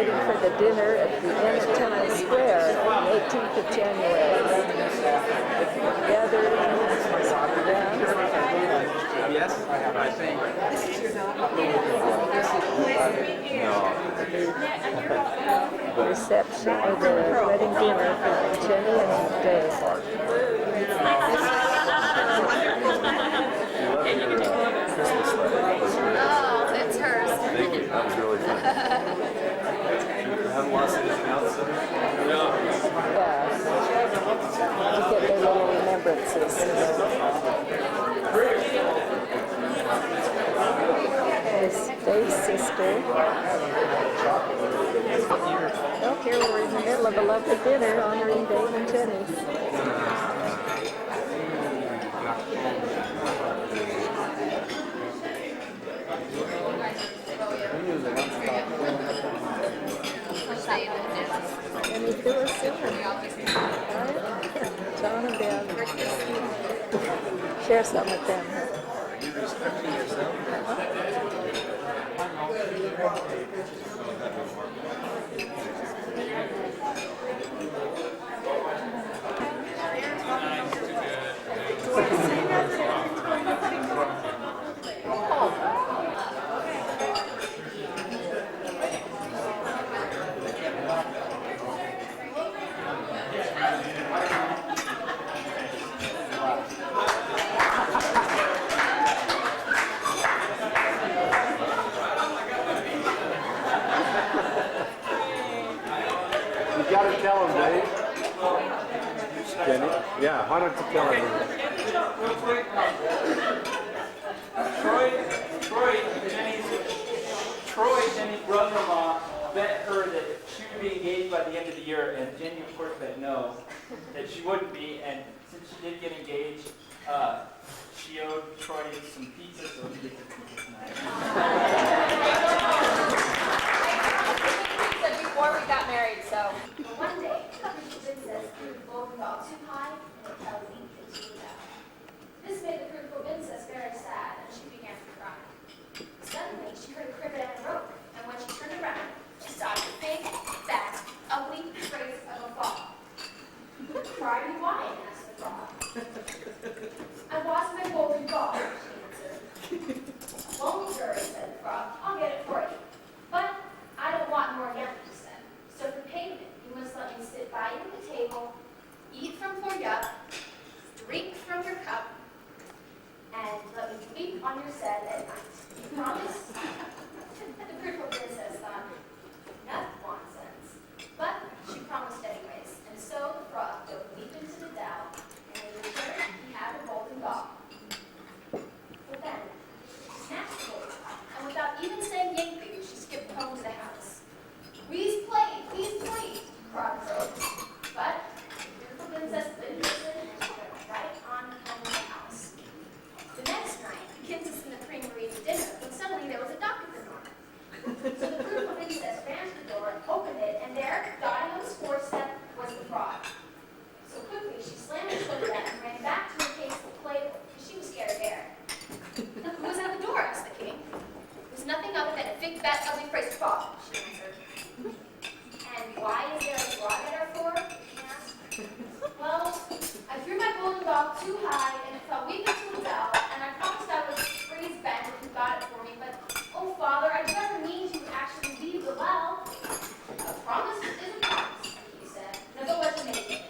waiting for the dinner at the Inn at Times Square on the 18th of January. Gathered around. Yes, I think. Reception of the wedding dinner for Jennie and Dave. Oh, it's hers. Thank you. That was really fun. Haven't lost anything else? Yeah. To get their little remembrances. His Dave's sister. Oh, here we're in the middle of a lovely dinner honoring Dave and Jennie. And he threw us in. John and Ben. Share something with them. Are you respecting yourself? You gotta tell him, Dave. Jennie? Yeah, why don't you tell him? Jennie's brother-in-law, bet her that she would be engaged by the end of the year, and Jennie, of course, bet no, that she wouldn't be, and since she did get engaged, she owed Troy some pizza, so he gets a pizza tonight. Before we got married, so. One day, the princess threw the golden ball too high and it fell deep into the well. This made the beautiful princess very sad and she began to cry. Suddenly, she heard a cricket and a rope, and when she turned around, she saw a big, fat, ugly trace of a frog. "Why are you whining?" asked the frog. "I lost my golden ball," she answered. "Won't worry," said the frog. "I'll get it for you. But I don't want more yum," she said. "So for payment, you must let me sit by you at the table, eat from your yup, drink from your cup, and let me sleep on your bed at night. You promise?" The beautiful princess thought, "Enough nonsense." But she promised anyways, and so the frog dove deep into the dell, and in return, he had a golden ball. But then, she snatched the golden ball, and without even saying yank baby, she skipped home to the house. Please play, cried the frog. But the beautiful princess didn't listen, and she went right on home to the house. The next night, the princess and the queen were eating dinner, when suddenly there was a knock at the door. So the beautiful princess ran to the door, opened it, and there, dying on his doorstep, was the frog. So quickly, she slammed her foot shut and ran back to her case of playbook, because she was scared of air. "Who was at the door?" asked the king. "It was nothing other than a big, fat, ugly-faced frog," she answered. "And why is there a frog at our door?" the king asked. "Well, I threw my golden ball too high, and it fell weak into the well, and I promised I would freeze Ben if you got it for me, but, oh, father, I never mean to actually leave the well." "A promise is a promise," he said. "Never what you make of it."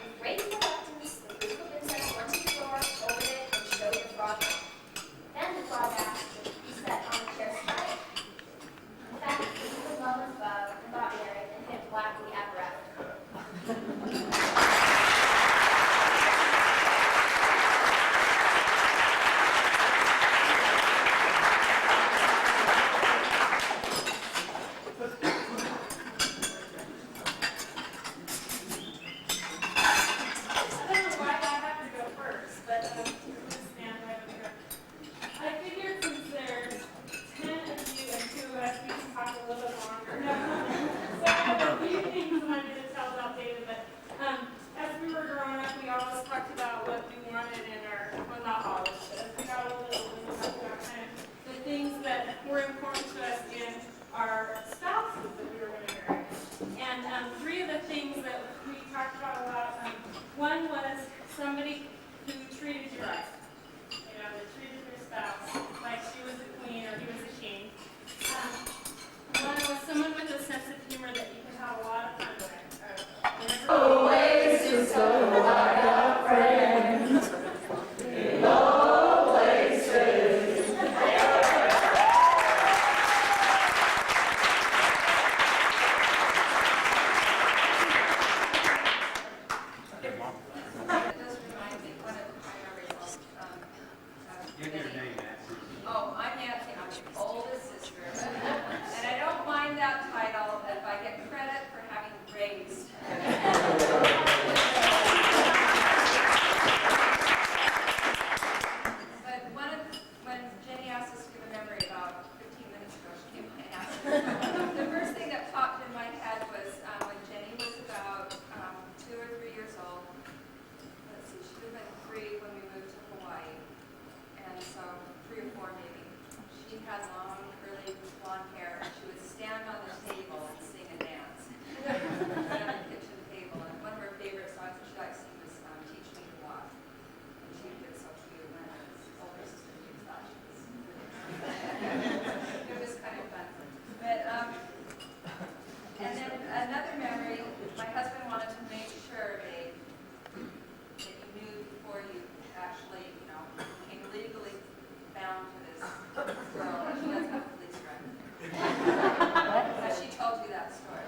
With great reluctance, the beautiful princess went to the door, opened it, and showed the frog out. Then the frog asked if he sat on the chair side. In fact, he was in love with Bub and got married and hit blackly ever after. Were important to us in our spouse had long, curly, blonde hair. She would stand on the table and sing and dance right on the kitchen table. And one of her favorite songs that she liked to sing was Teach Me to Walk. And she did so cute when her older sister did that. It was kind of fun. But, and then another memory, my husband wanted to make sure, Dave, that you knew before you actually, became legally bound to this girl, that she does have a police record. Has she told you that story?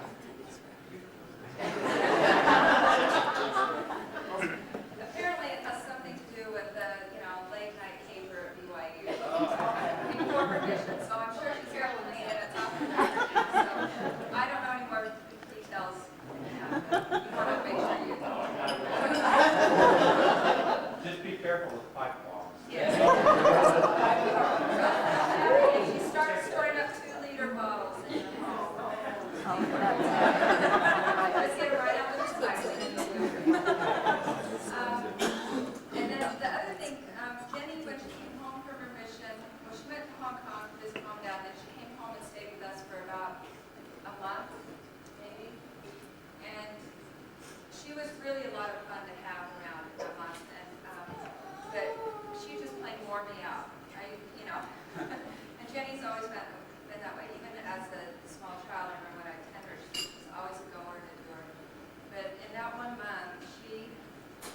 Apparently it has something to do with the, late night caper at BYU. Before permission, so I'm sure she's here with me and it's off the record. So I don't know any more details than that, but you want to make sure you know. Just be careful with pipe bombs. Yes. She started storing up 2-liter bottles in the home. Let's get right up with the spice. And then the other thing, Jennie, when she came home from her mission, well, she went to Hong Kong to visit mom and dad, then she came home and stayed with us for about a month, maybe. And she was really a lot of fun to have around for a month. And but she just plain wore me out. And Jennie's always been that way. Even as a small child, I remember when I attended her, she was always a goer and a doer. But in that 1 month, she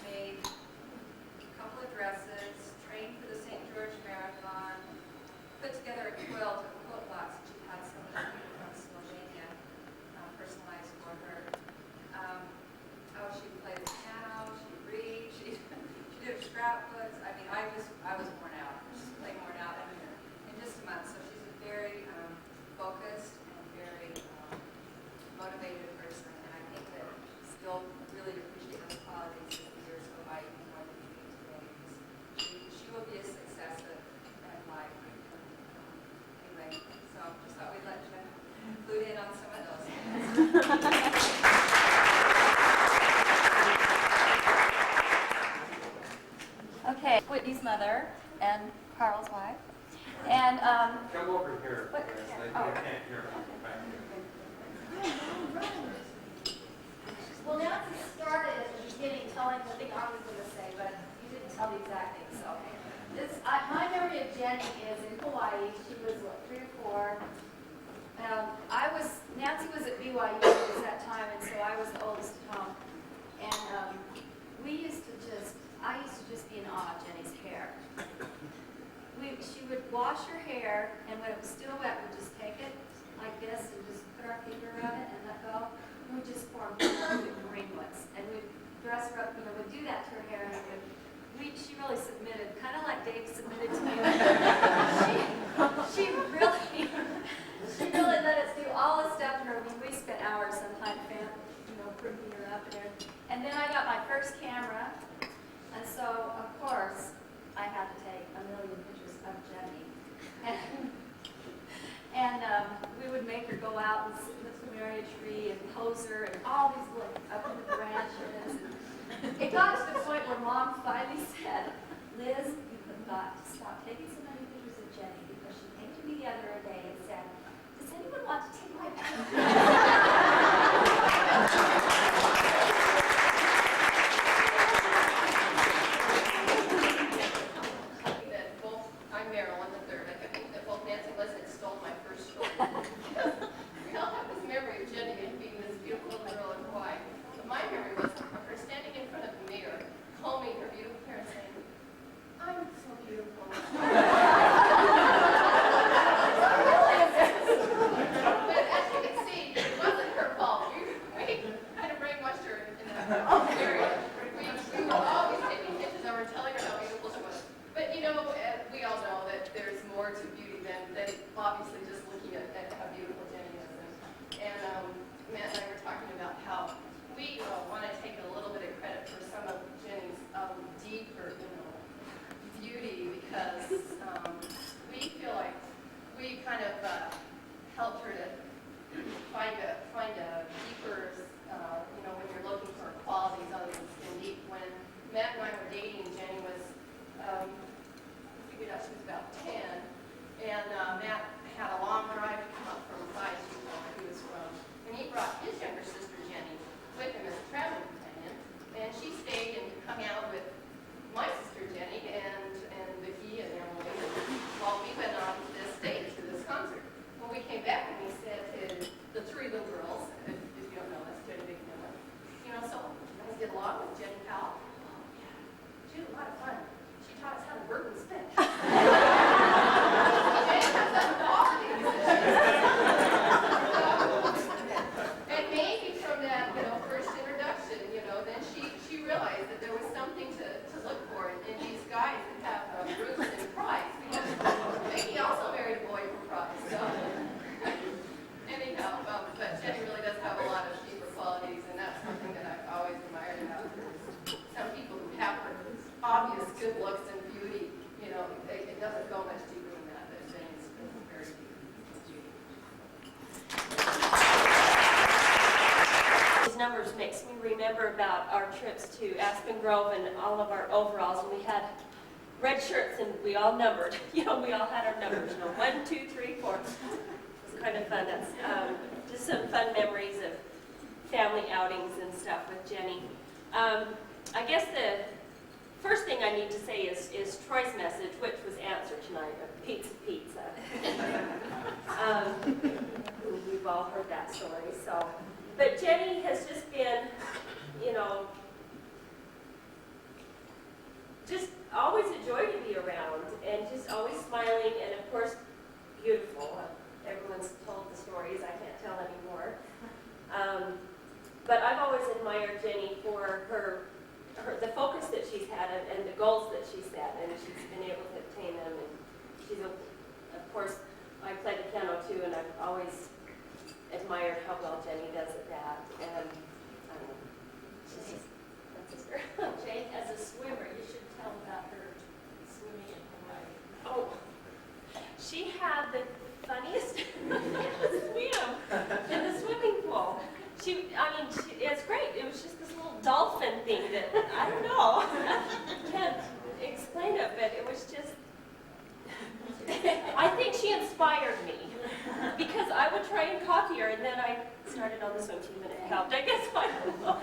made a couple of dresses, trained for the St. George Marathon, put together a quilt of quilt blocks that she had some of the people from Slovenia personalized for her. She played the piano, she read, she did scrapbooks. I mean, I was worn out. She's plain worn out in just a month. So she's a very focused and very motivated person, and I think that still really appreciate those qualities as the years go by, even more than we do today. She will be a success in life. Anyway, so just thought we'd let you include in on some of those things. Okay, Whitney's mother and Carl's wife. And Come over here. What? They Oh. can't hear me back here. Well, Nancy started at the beginning telling the thing I was going to say, but you didn't tell the exact thing. So, my memory of Jennie is in Hawaii. She was, 3 or 4. Nancy was at BYU at that time, and so I was the oldest at home. And I used to just be in awe of Jennie's hair. She would wash her hair, and when it was still wet, we'd just take it like this and just put our finger around it and let go. And we'd just form perfect ringlets. And we'd dress her up, we'd do that to her hair, and she really submitted, kind of like Dave submitted to me. she really let us do all the stuff to her. I mean, we spent hours sometimes, printing her up there. And then I got my first camera, and so, of course, I had to take a million pictures of Jennie. And we would make her go out and sit in the plumeria tree and pose her and all these up in the branches. It got to the point where Mom finally said, Liz, you've got to stop taking so many pictures of Jennie, because she came to me the other day and said, does anyone want to take my picture? I'm so beautiful. remember about our trips to Aspen Grove and all of our overalls, and we had red shirts and we all numbered. We all had our numbers. 1, 2, 3, 4. It was kind of fun. That's just some fun memories of family outings and stuff with Jennie. I guess the first thing I need to say is Troy's message, which was answered tonight of pizza. We've all heard that story. So, but Jennie has just been, just always a joy to be around, and just always smiling, and of course, beautiful. Everyone's told the stories, I can't tell anymore. But I've always admired Jennie for the focus that she's had and the goals that she's set, and she's been able to obtain them. And she's, of course, I play the piano too, and I've always admired how well Jennie does at that. And she's just my sister. Jane, as a swimmer, you should tell about her swimming in Hawaii. Oh, she had the funniest swim in the swimming pool. It's great. It was just this little dolphin thing that, I don't know, can't explain it, but it was just, I think she inspired me, because I would try and copy her, and then I started on the swim team, and it helped. I guess, I don't know.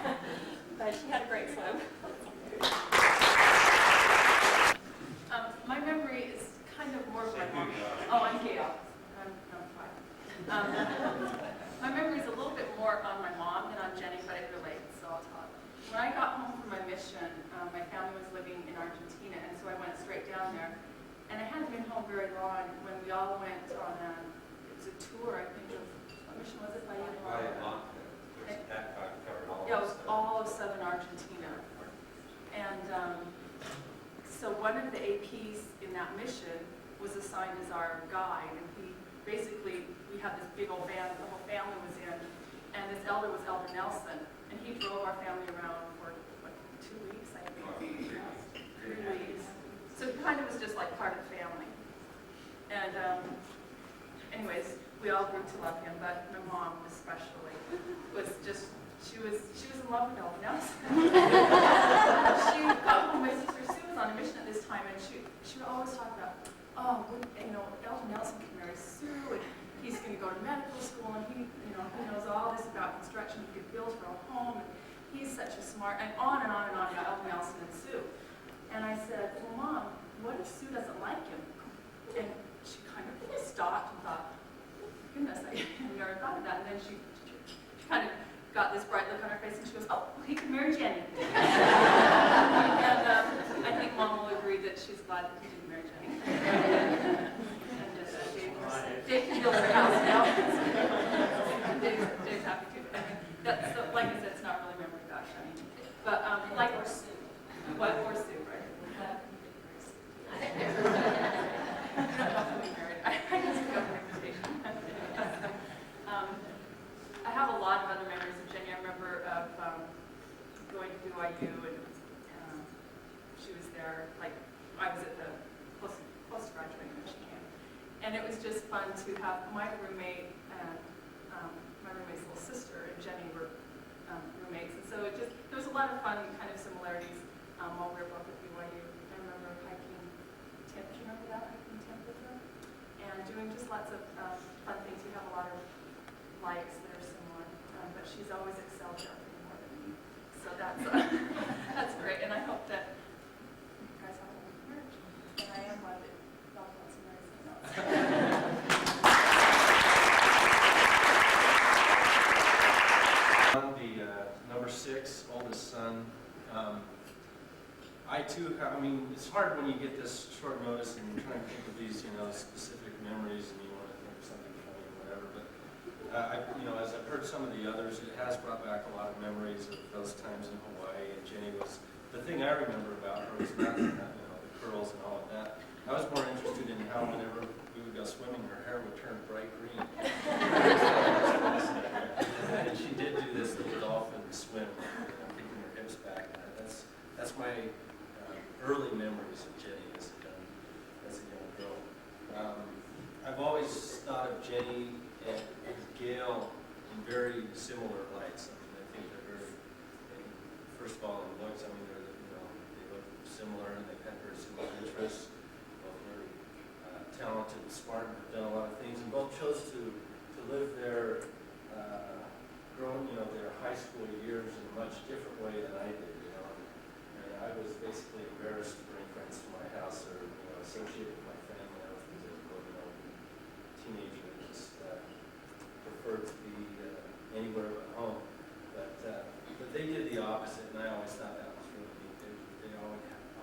But she had a great swim. My memory is kind of more of my mom. Oh, I'm Gail. I'm fine. My memory is a little bit more on my mom than on Jennie, but it relates, so I'll tell it. When I got home from my mission, my family was living in Argentina, and so I went straight down there. And I hadn't been home very long when we all went on it was a tour, I think, of, what mission was it? Yeah, it was all of southern Argentina. And so one of the APs in that mission was assigned as our guide, and we had this big old van that the whole family was in, and this elder was Elder Nelson, and he drove our family around for, 2 weeks, I think? 3 weeks. So he kind of was just like part of the family. And anyways, we all grew to love him, but my mom especially was just, she was in love with Elder Nelson. She got home, my sister Sue was on a mission at this time, and she would always talk about, Elder Nelson can marry Sue, and he's going to go to medical school, and he knows all this about construction. He could build her a home, and he's such a smart, and on and on and on about Elder Nelson and Sue. And I said, well, Mom, what if Sue doesn't like him? And she kind of stopped and thought, goodness, I never thought of that. And then she kind of got this bright look on her face, and she goes, oh, he could marry Jennie. And I think Mom will agree that she's glad that he didn't marry Jennie. And just Dave can build her house now. Dave's happy too. That's, like I said, it's not really memory about Jennie. But like or Sue. What or Sue, right? I guess we got an invitation. I have a lot of other memories of Jennie. I remember of going to BYU, and she was there. Like, I was at the close to graduating when she came, and it was just fun to have my roommate and my roommate's little sister and Jennie were roommates, and so there was a lot of fun kind of similarities while we were both at BYU. I remember hiking 10th. Do you remember that, hiking 10th with her? And doing just lots of fun things. We have a lot of likes that are similar, but she's always excelled at everything more than me. So that's great, and I hope that you guys have a good marriage. And I am glad that y'all want to marry someone else. Number 6, oldest son. I too, it's hard when you get this short notice and you're trying to think of these, specific memories, and you want to think of something funny or whatever. But as I've heard some of the others, it has brought back a lot of memories of those times in Hawaii. And Jennie was the thing I remember about her was not the curls and all of that. I was more interested in how whenever we would go swimming, her hair would turn bright green. And she did do this little dolphin swim, kicking her hips back. That's my early memories of Jennie as a young girl. I've always thought of Jennie and Gail in very similar lights. I think they're very first of all, in looks, I mean, they look similar and they've had very similar interests. Both very talented, smart, and have done a lot of things, and both chose to live their their high school years in a much different way than I did. And I was basically embarrassed to bring friends to my house or associate with my family. I was a teenager, just preferred to be anywhere but home. But they did the opposite, and I always thought that was really neat. They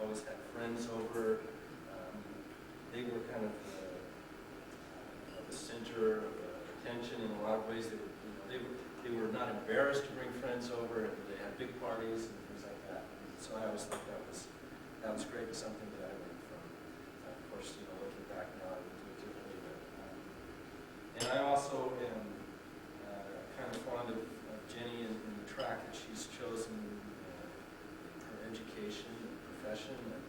always had friends over. They were kind of the center of attention in a lot of ways. They were not embarrassed to bring friends over, and they had big parties and things like that. And so I always thought that was great, and something that I learned from. Of course, looking back now, I would do it differently. And I also am kind of fond of Jennie and the track that she's chosen, her education and profession. And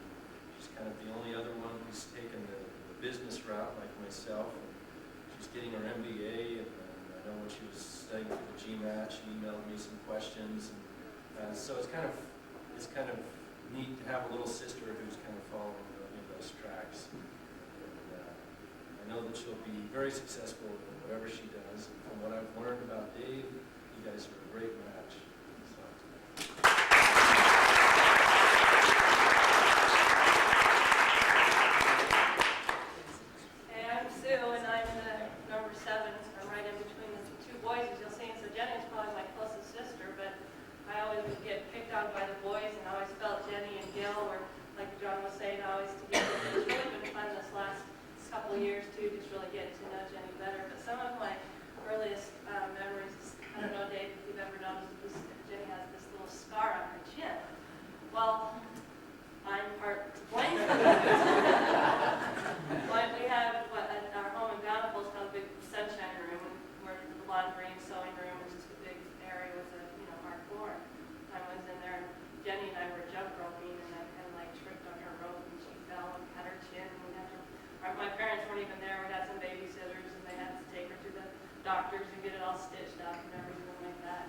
she's kind of the only other one who's taken the business route like myself. And she's getting her MBA, and I know when she was studying for the GMAT, she emailed me some questions. And so it's kind of neat to have a little sister who's kind of following in those tracks. And I know that she'll be very successful in whatever she does. And from what I've learned about Dave, you guys are a great match. So. Hey, I'm Sue, and I'm the number 7. I'm right in between the two boys, as you'll see. And so Jennie's probably my closest sister, but I always would get picked on by the boys, and I always felt Jennie and Gil were, like John was saying, always together. It's really been fun this last couple of years, too, just really getting to know Jennie better. But some of my earliest memories, I don't know, Dave, if you've ever noticed, Jennie has this little scar on her chin. Well, I'm part to blame for that. But we have our home in Bountiful is called a big sunshine room, where the laundry and sewing room is just a big area with a hard floor. I was in there, and Jennie and I were jump roping, and I kind of tripped on her rope, and she fell and cut her chin. And we had to, my parents weren't even there. We had some babysitters, and they had to take her to the doctors and get it all stitched up and everything like that.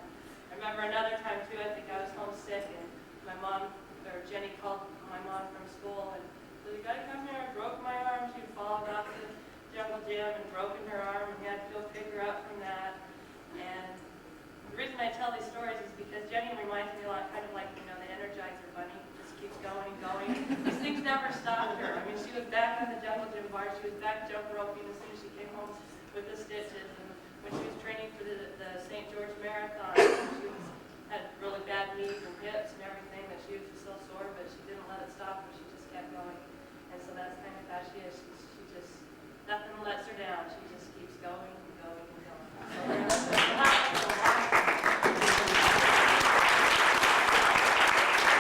I remember another time too. I think I was homesick, and Jennie called my mom from school and said, "You gotta come here." I broke my arm. She'd fallen off the jungle gym and broken her arm, and we had to go pick her up from that. And the reason I tell these stories is because Jennie reminds me a lot, kind of like the Energizer Bunny, just keeps going and going. These things never stopped her. I mean, she was back on the jungle gym bar. She was back jump roping as soon as she came home with the stitches. And when she was training for the St. George Marathon, she had really bad knees and hips and everything, that she was just so sore, but she didn't let it stop her. She just kept going. And so that's kind of how she is. She just, nothing lets her down. She just keeps going and going and going.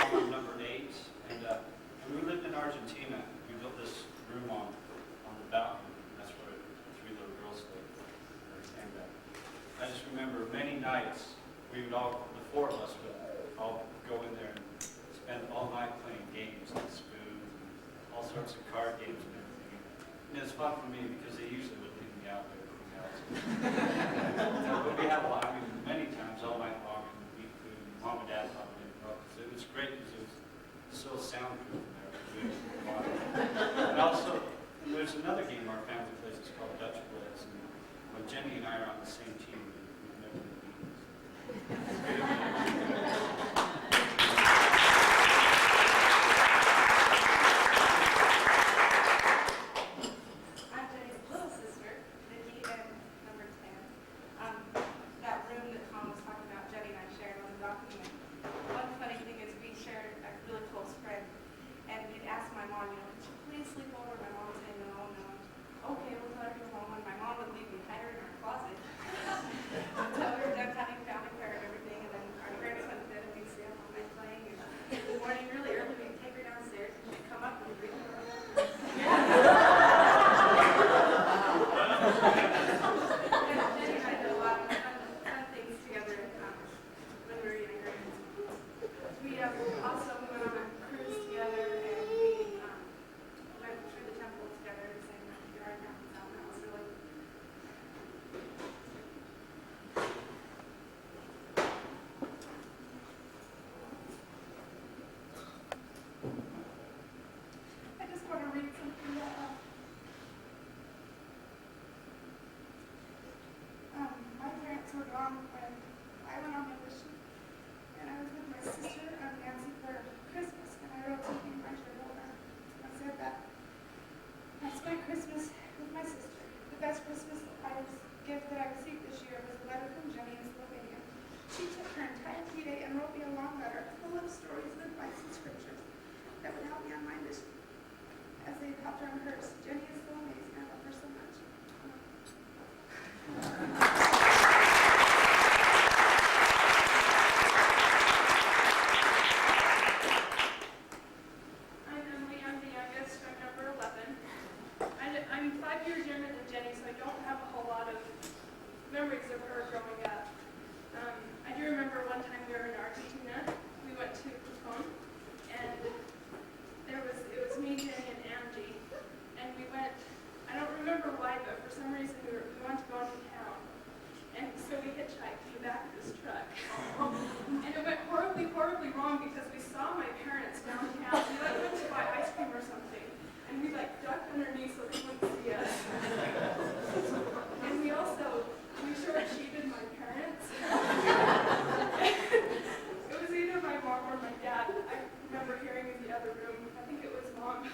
I'm number 8, and when we lived in Argentina, we built this room on the balcony. That's where the 3 little girls lived. And I just remember many nights we would all, the 4 of us would all go in there and spend all night playing games like Spoon, all sorts of card games and everything. And it was fun for me because they usually would leave me out there. But we had a lot. I mean, many times all night long, and we'd eat food. And Mom and Dad probably didn't know. So it was great because it was so soundproof in there. And also, there's another game our family plays. It's called Dutch Blitz. And when Jennie and I are on the same team, we've never been beaten. I'm Jennie's little sister, Nikki, and number 10. That room that Tom was talking about, Jennie and I shared on the document. One funny thing is we shared a really close friend, and we'd ask my mom, could you please sleep over? My mom would say no, no. Okay, we'll let her go home, and my mom would leave me hide her in her closet. when I went on my mission, and I was with my sister Nancy for Christmas, and I wrote something in my journal, and I said that I spent Christmas with my sister. The best Christmas gift that I received this year was a letter from Jennie in Slovenia. She took her entire P-Day and wrote me a long letter full of stories, advice, and scriptures that would help me on my mission. As they helped her on hers, Jennie is so amazing. I love her so much. I'm Emily. I'm the youngest. I'm number 11. I'm 5 years younger than Jennie, so I don't have a whole lot of memories of her growing up. I do remember one time we were in Argentina. We went to Pucón, and it was me, Jennie, and Angie, and we went. I don't remember why, but for some reason we wanted to go into town, and so we hitchhiked in the back of this truck, and it went horribly, horribly wrong because we saw my parents downtown. We went to buy ice cream or something, and we ducked underneath so they wouldn't see us, and we short-cheated my parents. It was either my mom or my dad. I remember hearing in the other room. I think it was mom.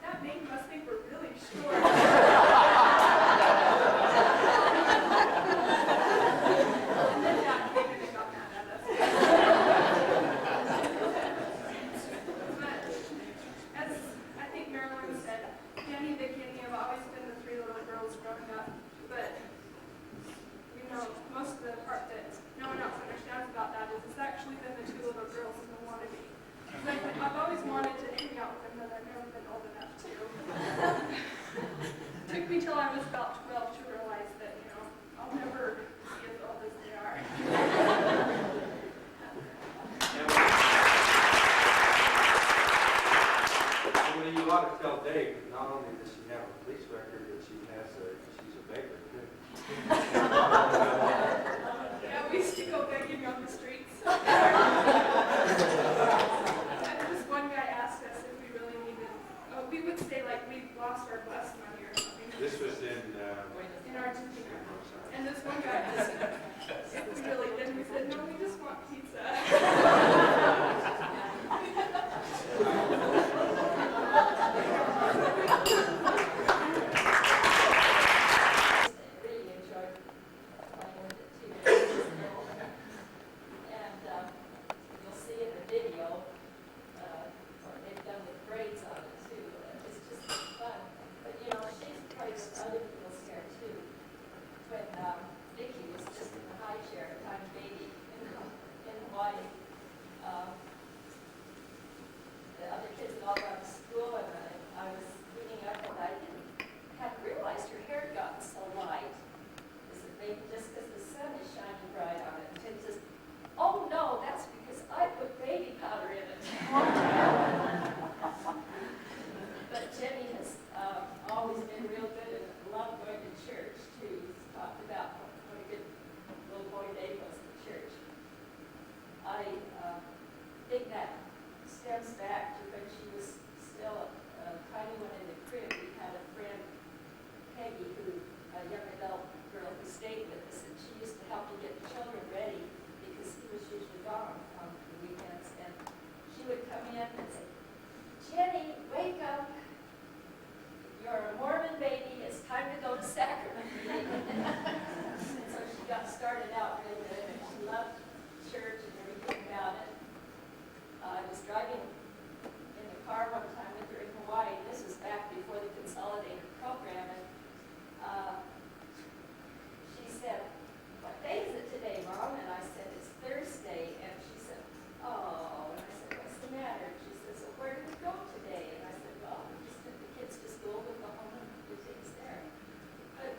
That maid must think we're really short. And then Dad came in and got mad at us. But as I think Marilyn said, Jennie, Vicky, and me have always been the three little girls growing up. But most of the part that no one else understands about that is it's actually been the two little girls in the wannabe. I've always wanted to hang out with them, but I've never been old enough to. Took me till I was about 12 to realize that, I'll never be as old as they are. Well, you ought to tell Dave that not only does she have a police record, but she's a beggar too. Yeah, we used to go begging on the streets. This one guy asked us if we really needed, we would say we lost our bus money or something. This was in Argentina. And this one guy asked if we really did, and we said, no, we just want pizza.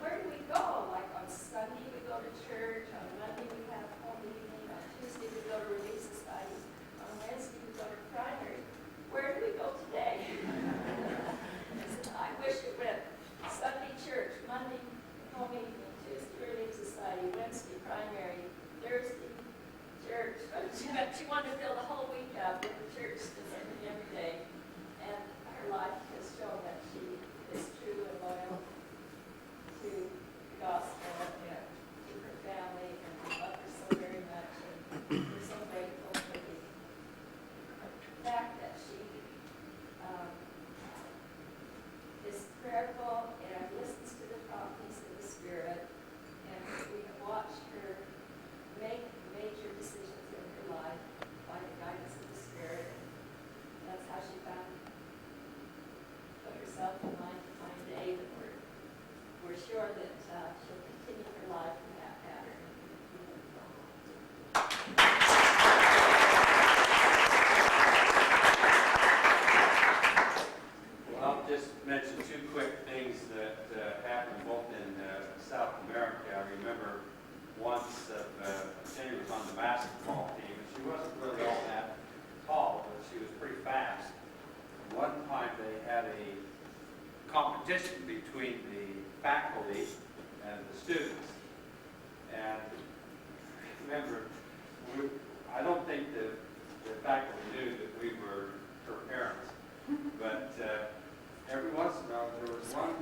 Where do we go? Like on students. And remember, I don't think the faculty knew that we were her parents, but every once in a while there was one of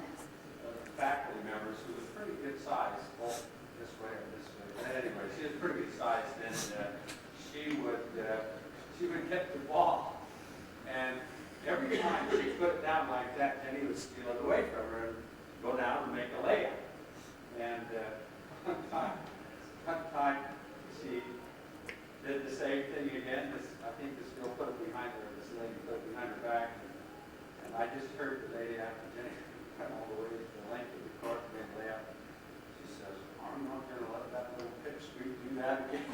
the faculty members who was pretty good sized, both this way and this way. But anyway, she was pretty good sized, and she would get the ball, and every time she put it down like that, Jenny would steal it away from her and go down and make a layup. And one time she did the same thing again. I think this girl put it behind her, this lady put it behind her back. And I just heard the lady after Jenny come all the way to the length of the court and make a layup. She says, I'm not going to let that little pipsqueak do that again.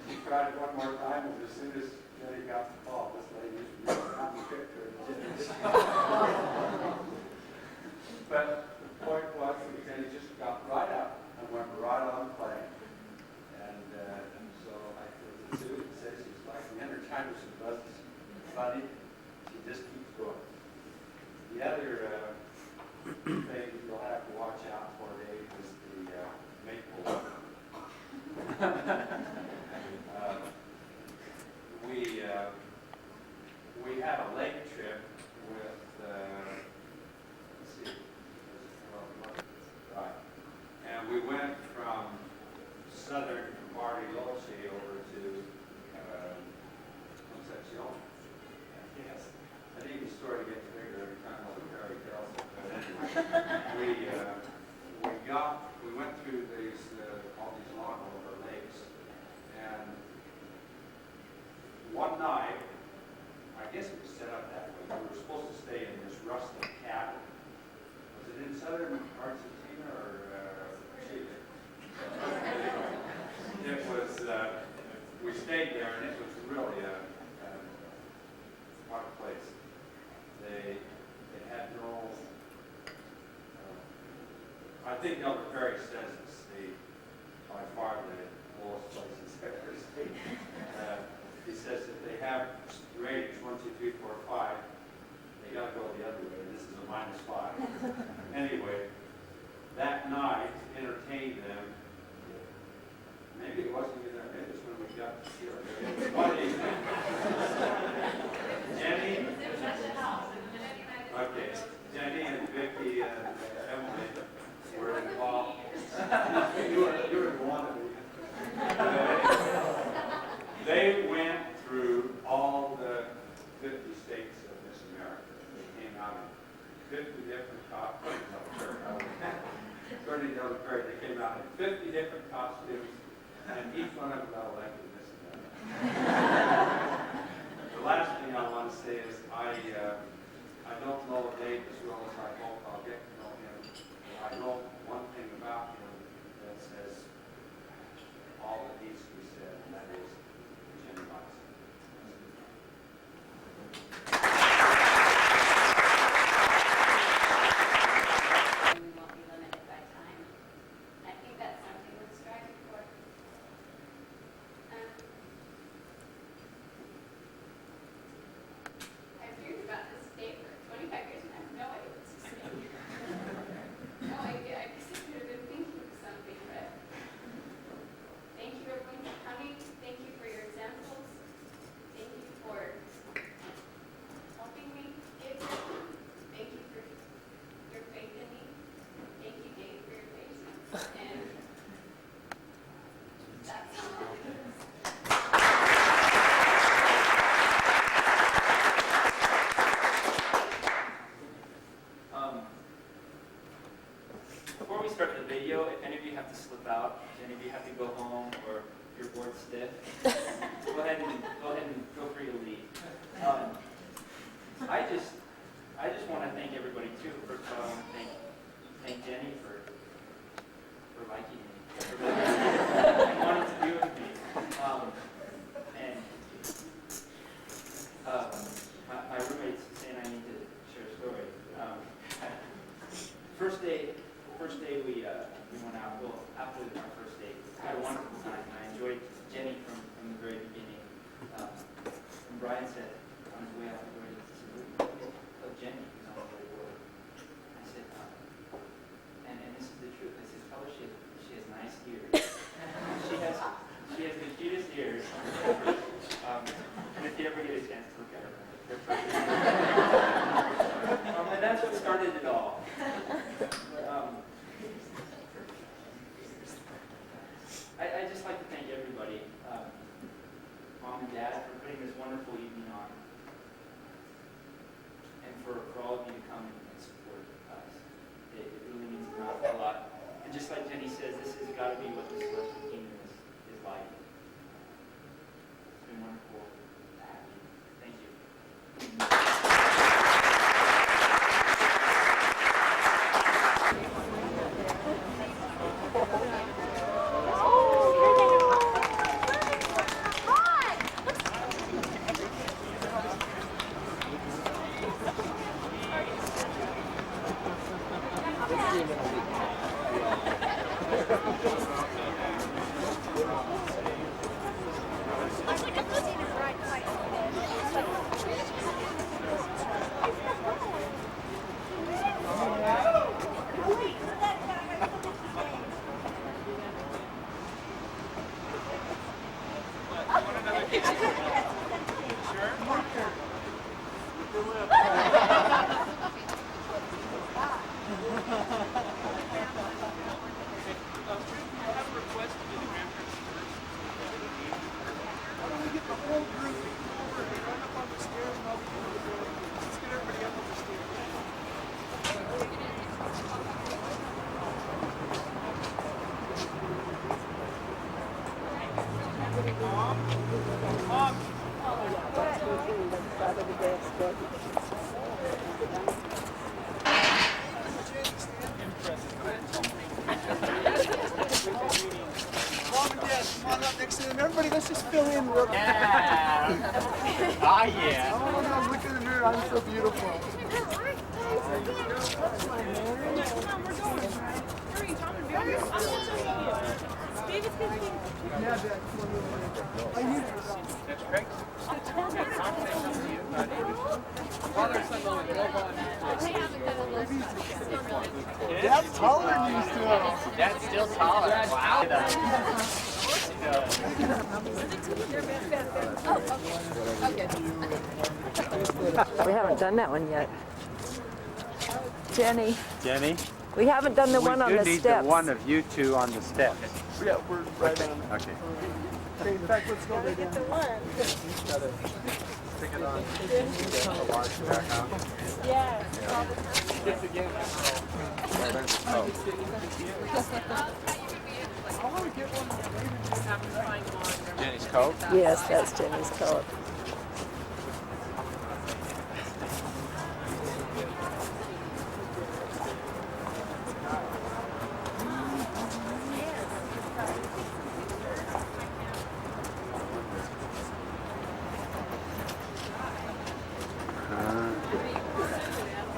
She tried it one more time, and as soon as Jenny got the ball, this lady just really got and kicked her. But the point was that Jenny just got right up and went right on playing. And so I was the student says she's like the entertainer she does, funny. She just keeps going. The other thing you'll have to watch out for, Dave, is the maple. We had a lake trip with, let's see, right, and we went from southern Bariloche over to Concepcion. Yes, I think the story gets bigger every time Perry tells it. But anyway, we went through these all these lawnmower lakes, and one night, I guess it was set up that way. We were supposed to stay in this rustic cabin. Was it in southern Argentina or Chile? It was, we stayed there, and it was really a hard place. They had no, I think Elder Perry says it's by far the lowest places ever stayed. He says if they have ratings 1, 2, 3, 4, 5, they got to go the other way. This is a -5. Anyway, that night entertained them. Maybe it wasn't even that. Maybe it was when we got to see her. It was funny. Jenny. Okay, Jenny and Vicky and Emily were involved. you were the one of They went through all the 50 states of Miss America. They came out in 50 different costumes. According to Elder Perry, they came out in 50 different costumes, and each one of them got elected Miss America. The last thing I want to say is I don't know Dave as well as I hope I'll get to know him. I know one thing about him that says all that needs to be said, and that is Jennie Blaser. We won't be limited by time. I think that's something we're striving for. I've heard about this day for 25 years and I have no idea what to say. No idea. I guess I could have been thinking of something, but thank you everyone for coming. Thank you for your examples. Thank you for helping me get here. Thank you for your faith in me. Thank you, Dave, for your patience. And that's all. Before we start the video, if any of you have to slip out, if any of you have to go home, or you're bored stiff, go ahead and feel free to leave. I just want to thank everybody too. First of all, I want to thank Jenny for liking me, for wanting to be with me. My roommate's saying I need to share a story. First day we went out. Well, after our first date, we had a wonderful time. And I enjoyed Jenny from the very beginning. And Brian said on his way out the door, he said, "Look, Jenny who's on the way to work." I said, just like Jennie says, this has got to be what this Celestial Kingdom is like. It's been wonderful to have you. Thank you. Everybody, let's just fill in real quick. Yeah. Ah, yeah. Oh no, look in the mirror, I'm so beautiful. That's correct. Dad's taller than you still. Dad's still taller. Wow. We haven't done that one yet. Jennie, Jennie? we haven't done the one on the We do need steps. the one of you two on the steps. Yeah, we're right on. Okay. Okay, in fact, let's go right in. Stick it on. The large back out. Kiss again. Oh. I want to get one. Jennie's coat? Yes, that's Jennie's coat.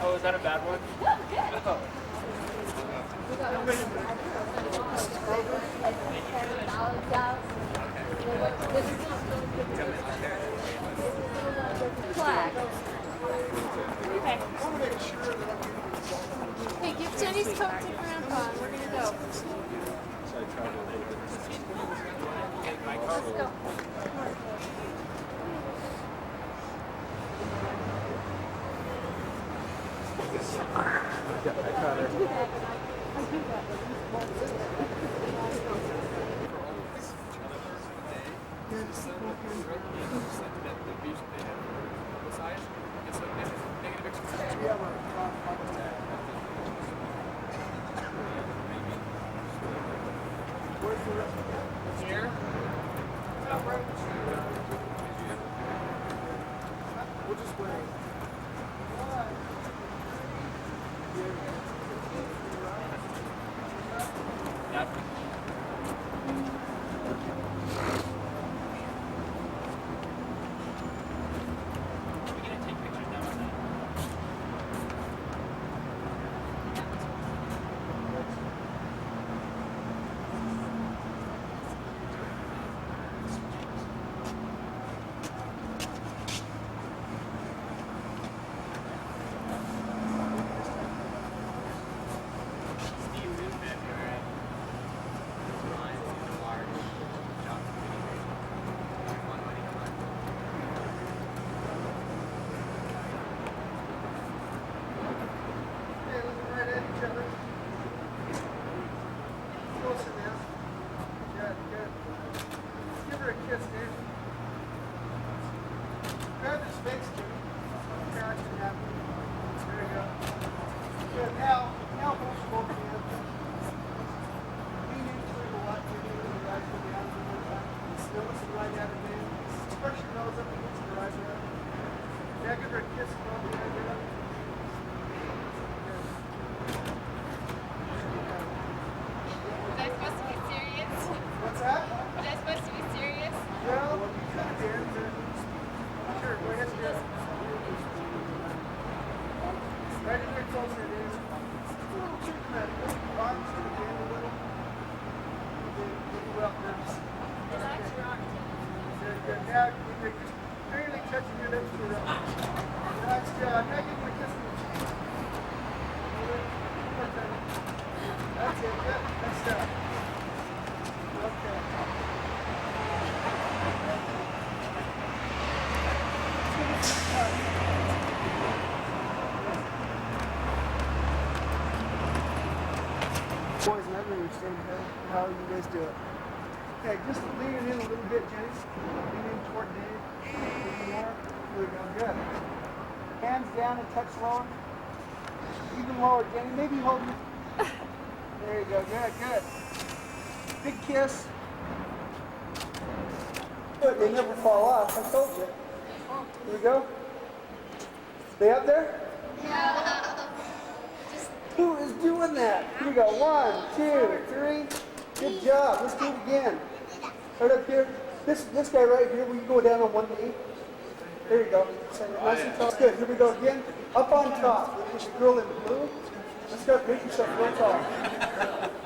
Oh, is that a bad one? Flag. Hey, give Jennie's coat to Grandpa. We're gonna go. Let's go. Here? We'll just wait. right at her, dude. Push your nose up against her eyebrow. Yeah, give her a kiss above the eyebrow. Was I supposed to be serious? What's that? Was I supposed to be serious? Well, you could have been, but sure, go ahead and do it. Right in there closer, dude. Just a little treatment. Arms to the end a little. Well, Relax your arm. very good. Now, you're just barely touching your lips to the Nice job. Now give me a kiss on the cheek. One more time. That's it. Good. Nice job. Okay. Boys, and I don't understand how you guys do it. Okay, just lean it in a little bit, Jenny. Lean in toward Dave. A little more. There we go. Good. Hands down and touch lower. Even lower, Jenny. Maybe hold it. There you go. Good, good. Big kiss. Good. They never fall off. I told you. Here we go. Stay up there. Who is doing that? Here we go. 1, 2, 3. Good job. Let's do it again. Right up here. This guy right here, will you go down on one knee? There you go. Nice and tall. Good. Here we go again. Up on top. This girl in blue. Let's go. Make yourself real tall.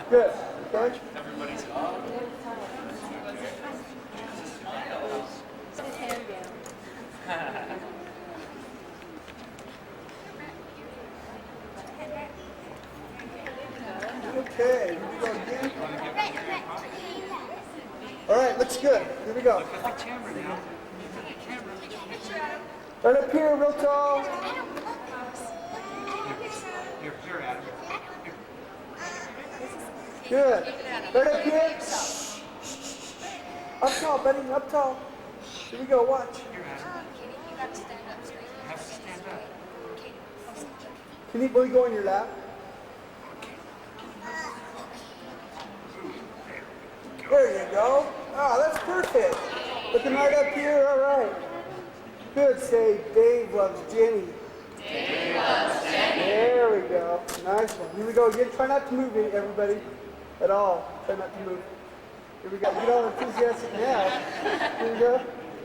Good. Okay. Everybody's up. Put his hand down. Okay. Here we go again. All right. Looks good. Here we go. Right up here, real tall. Good. Right up here. Up tall, buddy. Up tall. Here we go. Watch. Will you go in your lap? There you go. Oh, that's perfect. Looking right up here. All right. Good. Say, Dave loves Jenny. Dave loves Jenny. There we go. Nice one. Here we go again. Try not to move, everybody, at all. Try not to move. Here we go. Get all enthusiastic now. Here we go.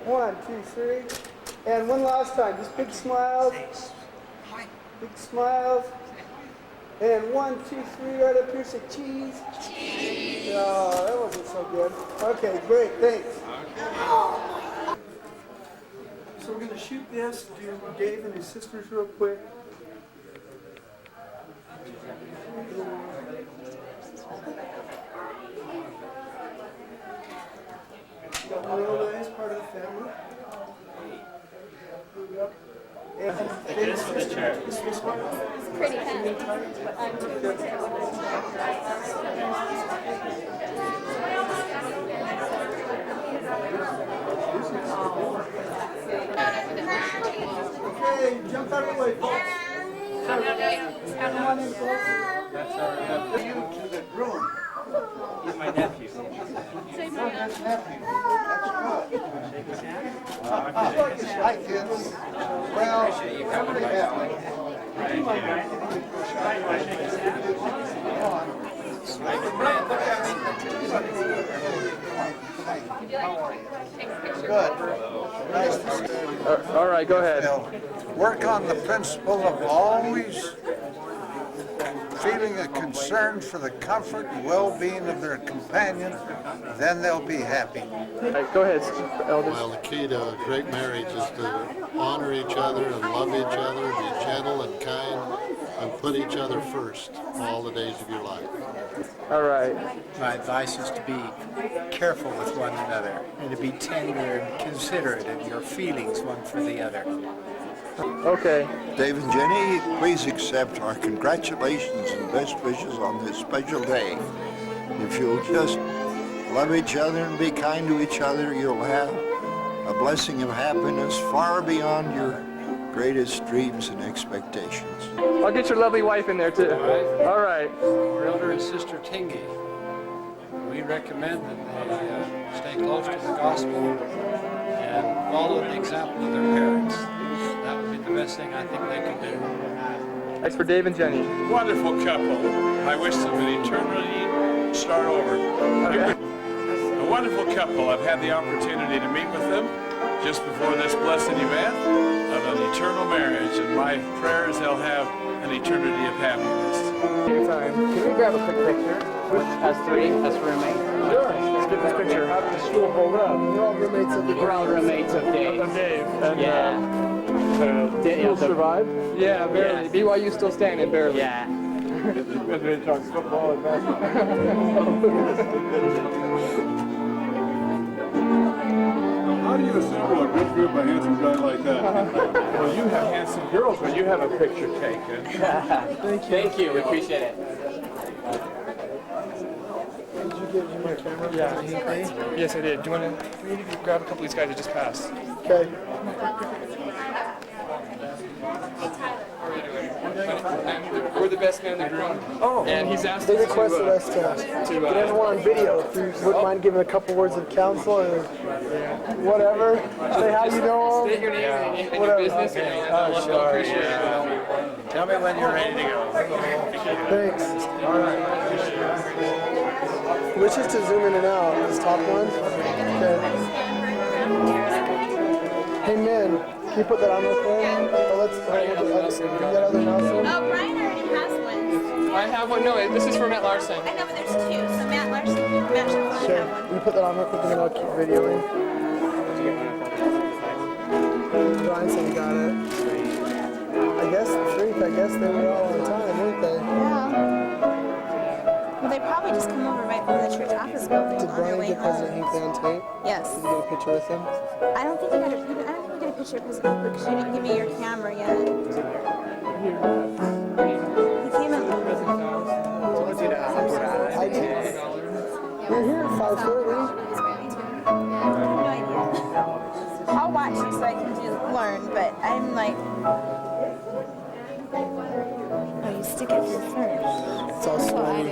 1, 2, 3. And one last time. Just big smiles. Big smiles. And 1, 2, 3. Right up here. Say cheese. Cheese. Oh, that wasn't so good. Okay, great. Thanks. So we're going to shoot this, do Dave and his sisters real quick. Got one real nice part of the family. Here we go. And Dave's sister, is this one? Pretty fast. I'm Okay, jump out of the way, folks. Come on in, folks. That's our You to the groom. He's my nephew. Nephew. That's good. Shake his hand. Hi, kids. Well, somebody happened. Good. Nice to see you. All right, go ahead. Work on the principle of always feeling a concern for the comfort and well-being of their companion, then they'll be happy. All right, go ahead, elders. Well, the key to a great marriage is to honor each other and love each other, be gentle and kind, and put each other first all the days of your life. All right. My advice is to be careful with one another and to be tender and considerate of your feelings one for the other. Okay. Dave and Jenny, please accept our congratulations and best wishes on this special day. If you'll just love each other and be kind to each other, you'll have a blessing of happiness far beyond your greatest dreams and expectations. I'll get your lovely wife in there too. All right. All right. Our elder and sister Tingy, we we recommend that they stay close to the gospel and follow the example of their parents. That would be the best thing I think they could do. Thanks for Dave and Jennie. Wonderful couple. I wish them an eternity start over. A wonderful couple. I've had the opportunity to meet with them just before this blessed event of an eternal marriage, and my prayer is they'll have an eternity of happiness. Take your time. Can we grab a quick picture? Us three, us roommates. Sure. Let's get this picture. How does the stool hold up? We're all roommates of the We're all roommates of Dave. And, Yeah. You'll survive? Yeah, barely. Yes. BYU's still standing, barely. Yeah. Because we talk football and basketball. How do you assemble a good group of handsome guys like that? Well, you have handsome girls when you have a picture taken. Thank you. We appreciate it. Did you give me my camera? Yeah. Yes, I did. Do you want to grab a couple of these guys that just passed? Okay. We're the best man in the group. Oh. And he's asked They us requested us to get everyone on video. If you wouldn't mind giving a couple words of counsel or whatever. Say how you know them. State your name and your business. Oh, sure. Tell me when you're ready to go. Thanks. All right. Which is to zoom in and out. This top one. Okay. Hey, man. Can you put that on real quick? Oh, let's. You got other Nelson? Oh, Brian already has one. I have one. No, this is for Matt Larson. I know, but there's two. So Matt Larson, Matt should probably Sure. have one. Can you put that on real quick and then I'll keep videoing? Brian said he got it. I guess they were all on time, weren't they? Yeah. Well, they probably just come over right from the church office building Did on their Brian way get home. President Hinckley on tape? Yes. Did you get a picture with him? I don't think we got a picture because you didn't give me your camera yet. He came in. I did. You're here at 5:30. No idea. I'll watch it so I can learn, but I'm like, oh, you stick it here first. It's all sweaty.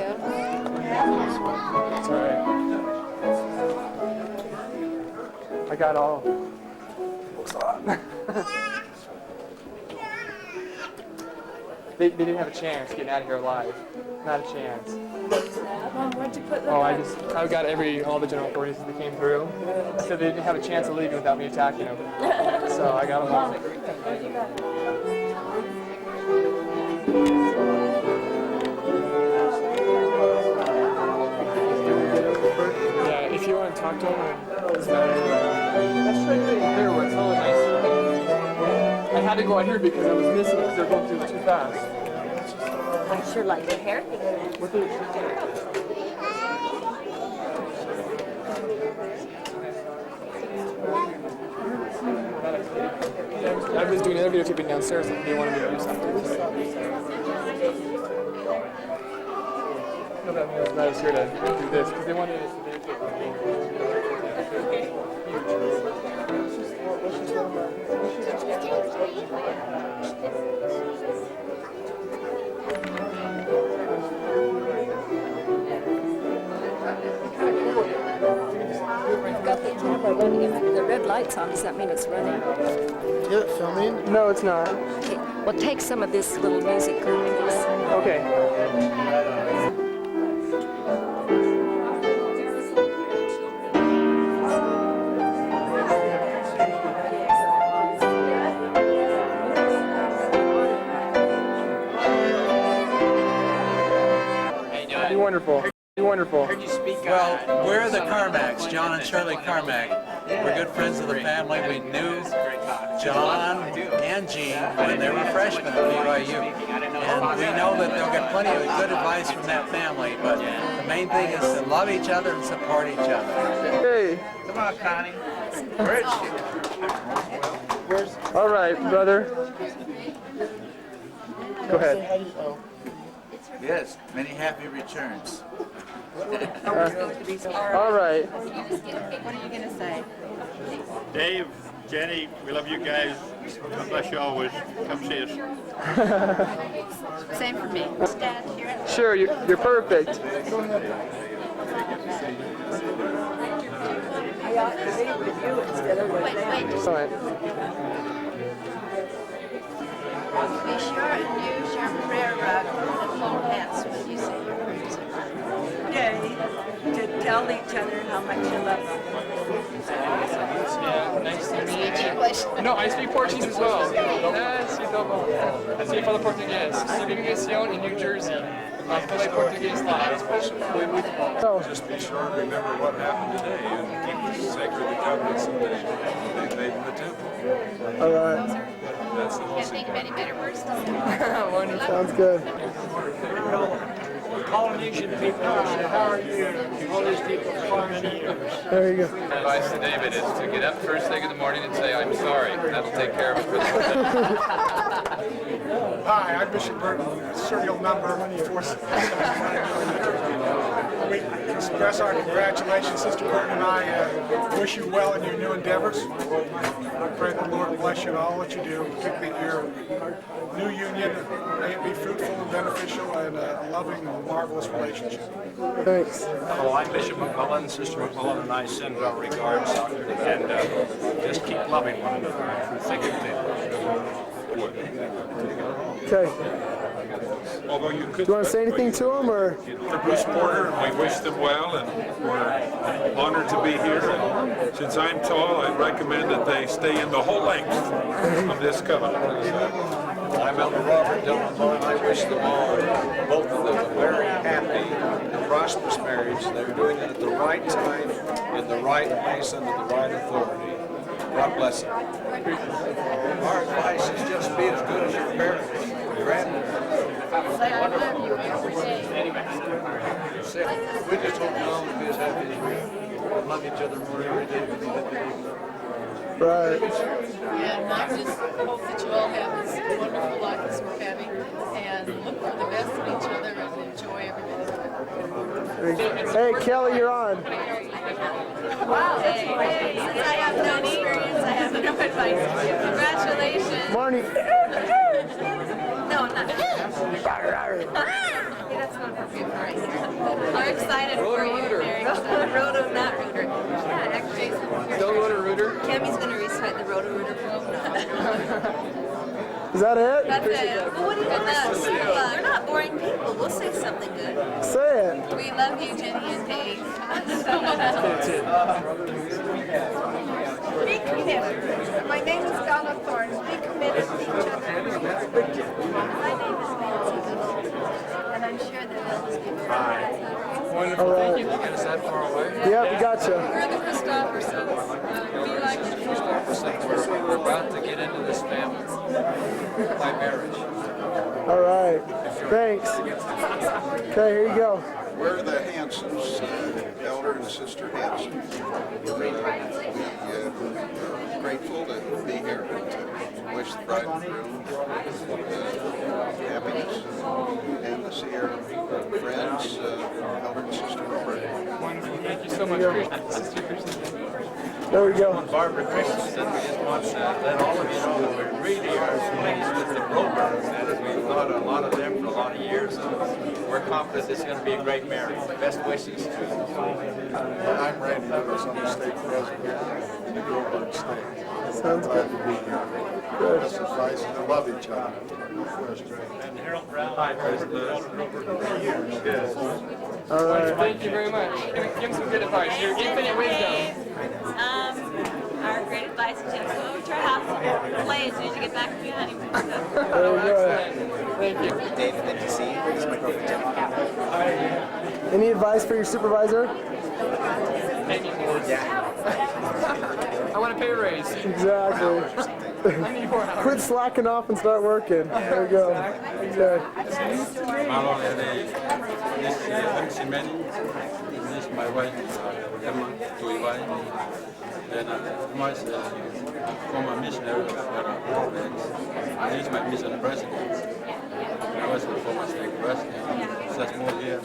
It's alright. I got all. They didn't have a chance getting out of here alive. Not a chance. Where'd you put them? Oh, I got all the general authorities that came through. So they didn't have a chance of leaving without me attacking them. So I got them all. Yeah, if you want to talk to them, that's right there where it's a little nicer. I had to go out here because I was missing it because they're going through too fast. I sure like your hair. What the? I was doing another videotaping downstairs and they wanted me to do something. No, that means I was here to do this because they wanted us to You've got the camera running and the red light's on. Does that mean it's running? Yeah, filming? No, it's not. Okay. Well, take some of this little music group. Okay. You're wonderful. You're wonderful. Well, we're the Carmacks, John and Shirley Carmack. We're good friends of the family. We knew John and Jean when they were freshmen at BYU. And we know that they'll get plenty of good advice from that family, but the main thing is to love each other and support each other. Hey. Come on, Connie. Rich. All right, brother. Go ahead. Yes, many happy returns. All right. What are you going to say? Dave, Jennie, we love you guys. God bless you always. Come see us. Same for me. Dad, here. Sure, you're perfect. I ought to be with you instead of with them. All right. Be sure and use your prayer rug and hold hands when you say your prayers. Day to tell each other how much you love them. Yeah, nice to meet you. No, I speak Portuguese as well. Sí, falo português. Estive em missão em New Jersey. Mas falei português lá. Just be sure and remember what happened today and keep the sacred covenants that they made in the temple. All right. That's the Can't most think of any better words to say. Sounds good. Polynesian people, how are you? All these people for many years. There you go. My advice to David is to get up first thing in the morning and say, I'm sorry. That'll take care of it for the whole day. Hi, I'm Bishop Burton, serial number 4. We express our congratulations, Sister Burton and I wish you well in your new endeavors. I pray the Lord bless you in all that you do, particularly your new union. May it be fruitful and beneficial and a loving and marvelous relationship. Thanks. Hello, I'm Bishop McMillan. Sister McMillan and I send our regards and just keep loving one another through thick and thin. Okay. Although you could. Do you want to say anything to him, or? For Bruce Porter, we wish them well, and we're honored to be here. And since I'm tall, I recommend that they stay in the whole length of this covenant. I'm Elder Robert Delano, and I wish them all, both of them, a very happy and prosperous marriage. They're doing it at the right time, in the right place, under the right authority. God bless them. Our advice is just be as good as your parents, your grandparents. Say I love you every day. We just hope you all will be as happy as we love each other more every day. Right. And I just hope that you all have this wonderful life as we're having, and look for the best of each other and enjoy every minute of it. Hey, Kelly, you're on. Wow. Hey, since I have no experience, I have no advice to give. Congratulations. Marnie. No, I'm not. That's not appropriate for us. We're excited for you, Mary. Roto, not Rooter. Yeah, actually, Don't Roto Rooter. Cammy's going to recite the Roto Rooter poem. Is that it? That's it. Well, what do you want? We're not boring people. We'll say something good. Say it. We love you, Jennie and Dave. Be committed. My name is Donna Thorne. Be committed to each other. My name is Nancy Goodall, and I'm sure that they'll just give you Wonderful. All Thank you. right. You guys that far away? Yep, we got you. We're the Christophersons. We like the We're about to get into this family by marriage. All right. Thanks. Okay, here you go. We're the Hansons, Elder and Sister Hanson. We're grateful to be here and wish the bride and groom happiness and to see our friends, Elder and Sister Groberg. Wonderful. Thank you so much, Sister Christian. There we go. Barbara Christensen, we just want to let all of you know that we really are pleased with the Grobergs, and we've thought a lot of them for a lot of years, and we're confident it's going to be a great marriage. Best wishes to you. I'm Randy Lewis, I'm the state president of the Groberg State. Sounds good. Good. This advice is to love each other. And Harold Brown, Hi, President. Elder Groberg for years. Yes. All right. Thank you very much. Give him some good advice. Your infinite wisdom. Our great advice is just go over to our house and play as soon as you get back from your honeymoon. Oh, excellent. Thank you. David, good to see you. This is my girlfriend, Jennie. Any advice for your supervisor? Maybe more. Yeah. I want to pay a raise. Exactly. I need more hours. Quit slacking off and start working. There we go. Okay. Malo this is Jennie. This is my wife, Emma, to Ivan. Then was former missionary for this is my mission president. I was the former state president. So that's more here.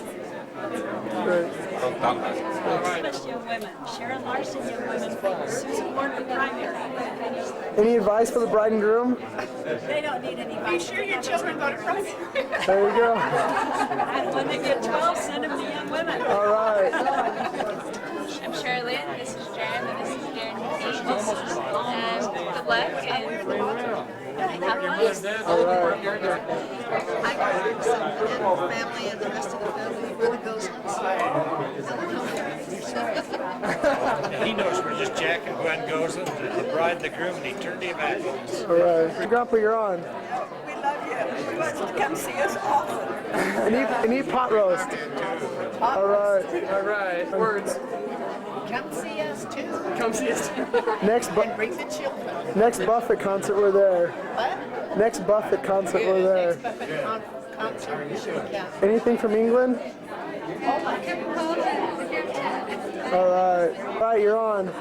Young women. Sharon Larson, young women. Susan Morton, primary. Any advice for the bride and groom? They don't need any advice. Be sure your children go to primary. There you go. When they get 12, send them to young women. All right. family and the rest of the family, Brother Goslins. He knows we're just Jack and Gwen Goslin, the bride and the groom, and he turned him back. All right. Grandpa, you're on. We love you. We want you to come see us often. And eat pot roast. All right. All right. Words. Come see us too. Come see us. And bring the children. Next Buffett concert, we're there. What? Next Buffett concert, we're there. Next Buffett concert, we should count. Anything from England? All right. All right, you're on.